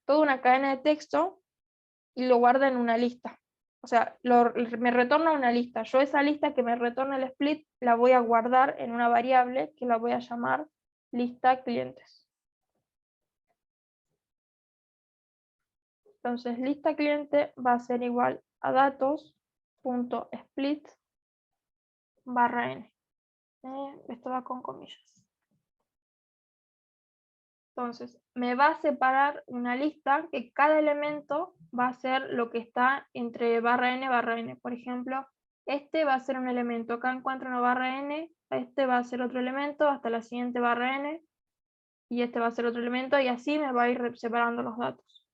toda una cadena de texto y lo guarda en una lista. O sea, me retorna una lista. Yo esa lista que me retorna el split la voy a guardar en una variable que la voy a llamar lista clientes. Entonces, lista cliente va a ser igual a datos.split /n. Esto va con comillas. Entonces, me va a separar una lista que cada elemento va a ser lo que está entre /n y /n. Por ejemplo, este va a ser un elemento. Acá encuentro una /n, este va a ser otro elemento hasta la siguiente /n, y este va a ser otro elemento, y así me va a ir separando los datos.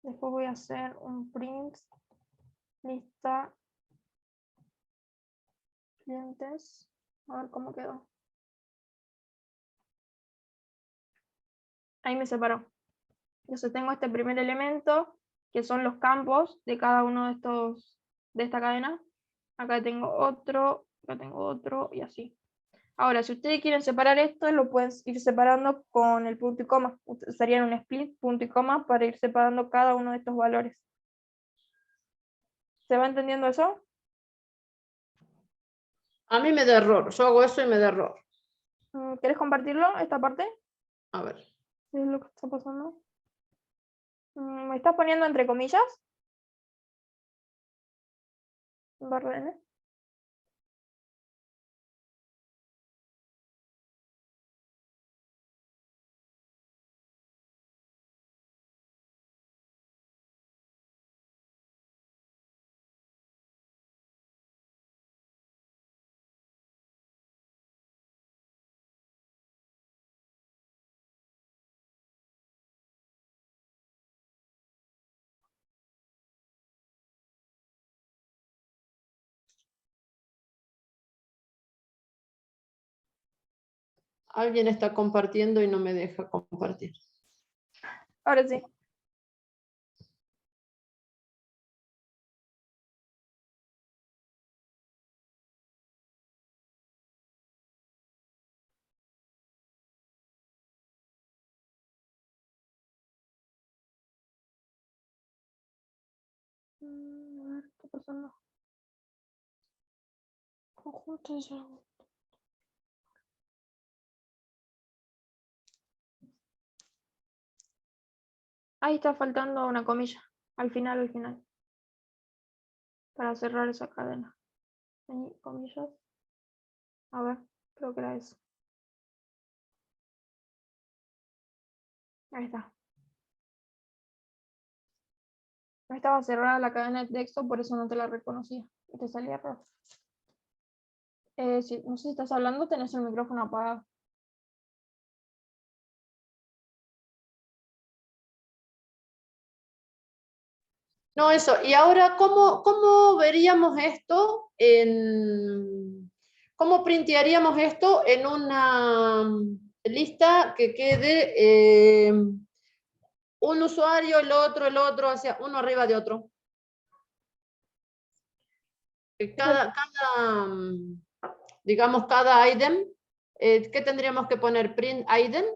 Después voy a hacer un print lista clientes. A ver cómo quedó. Ahí me separó. Entonces tengo este primer elemento, que son los campos de cada uno de esta cadena. Acá tengo otro, y así. Ahora, si ustedes quieren separar esto, lo pueden ir separando con el punto y coma. Usarían un split, punto y coma, para ir separando cada uno de estos valores. ¿Se va entendiendo eso? A mí me da error, yo hago eso y me da error. ¿Querés compartirlo, esta parte? A ver. ¿Qué es lo que está pasando? ¿Me estás poniendo entre comillas? /n. Alguien está compartiendo y no me deja compartir. Ahora sí. A ver, ¿qué está pasando? Conjuntos ya. Ahí está faltando una comilla. Al final. Para cerrar esa cadena. Ahí, comillas. A ver, creo que era eso. Ahí está. No estaba cerrada la cadena de texto, por eso no te la reconocía. Y te salía error. No sé si estás hablando, tenés el micrófono apagado. No, eso. Y ahora, ¿cómo veríamos esto cómo printearíamos esto en una lista que quede un usuario, el otro, hacia uno arriba de otro? Digamos, cada item, ¿qué tendríamos que poner? Print item,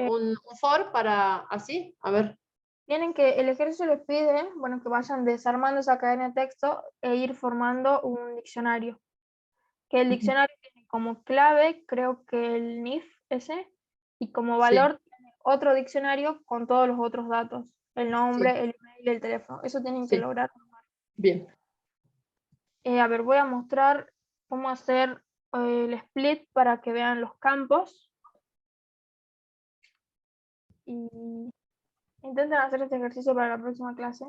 un for para así, a ver. El ejercicio les pide, bueno, que vayan desarmando esa cadena de texto e ir formando un diccionario. Que el diccionario tiene como clave, creo que el NIF ese, y como valor tiene otro diccionario con todos los otros datos. El nombre, el email, el teléfono. Eso tienen que lograr. Bien. A ver, voy a mostrar cómo hacer el split para que vean los campos. Y intenten hacer este ejercicio para la próxima clase.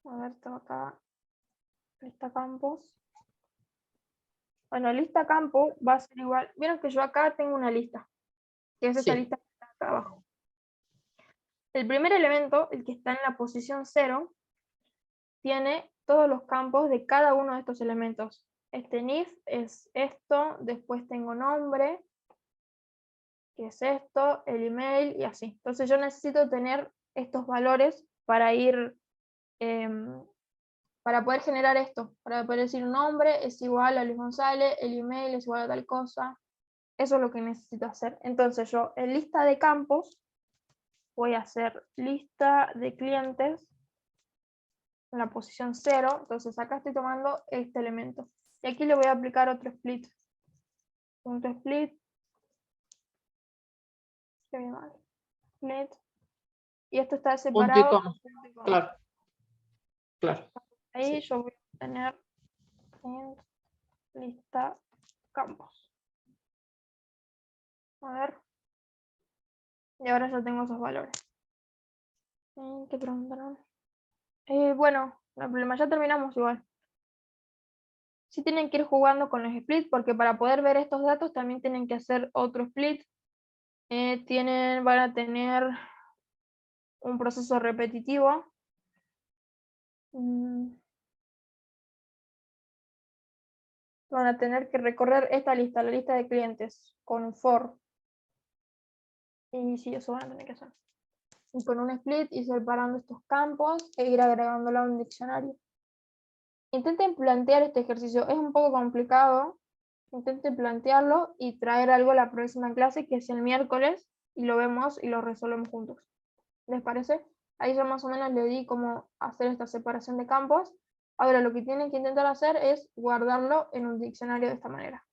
A ver, tengo acá lista campos. Bueno, lista campo va a ser igual. Vieron que yo acá tengo una lista, que es esta lista que está acá abajo. El primer elemento, el que está en la posición 0, tiene todos los campos de cada uno de estos elementos. Este NIF es esto, después tengo nombre, que es esto, el email y así. Entonces yo necesito tener estos valores para ir para poder generar esto, para poder decir un nombre es igual a Luis González, el email es igual a tal cosa. Eso es lo que necesito hacer. Entonces yo en lista de campos voy a hacer lista de clientes en la posición 0. Entonces acá estoy tomando este elemento. Y aquí le voy a aplicar otro split. Punto split. Split. Y esto está Punto y separado. coma. Claro. Claro. Ahí Sí. yo voy a tener en lista campos. A ver. Y ahora ya tengo esos valores. ¿Qué preguntaron? Bueno, no hay problema, ya terminamos igual. Sí tienen que ir jugando con los splits, porque para poder ver estos datos también tienen que hacer otro split. Van a tener un proceso repetitivo. Van a tener que recorrer esta lista, la lista de clientes, con un for. Y sí, eso van a tener que hacer. Y con un split ir separando estos campos e ir agregándolo a un diccionario. Intenten plantear este ejercicio, es un poco complicado. Intenten plantearlo y traer algo la próxima clase, que es el miércoles, y lo vemos y lo resolvemos juntos. ¿Les parece? Ahí ya más o menos le di cómo hacer esta separación de campos. Ahora lo que tienen que intentar hacer es guardarlo en un diccionario de esta manera.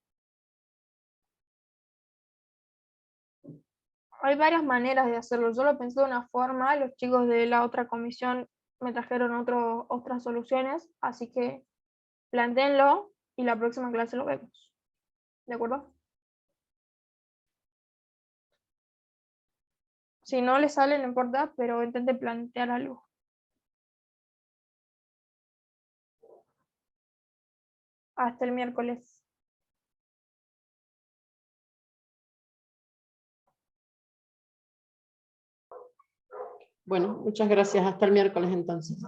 Hay varias maneras de hacerlo. Yo lo pensé de una forma, los chicos de la otra comisión me trajeron otras soluciones, así que plantéenlo y la próxima clase lo vemos. ¿De acuerdo? Si no les sale, no importa, pero intenten plantear algo. Hasta el miércoles. Bueno, muchas gracias. Hasta el miércoles entonces.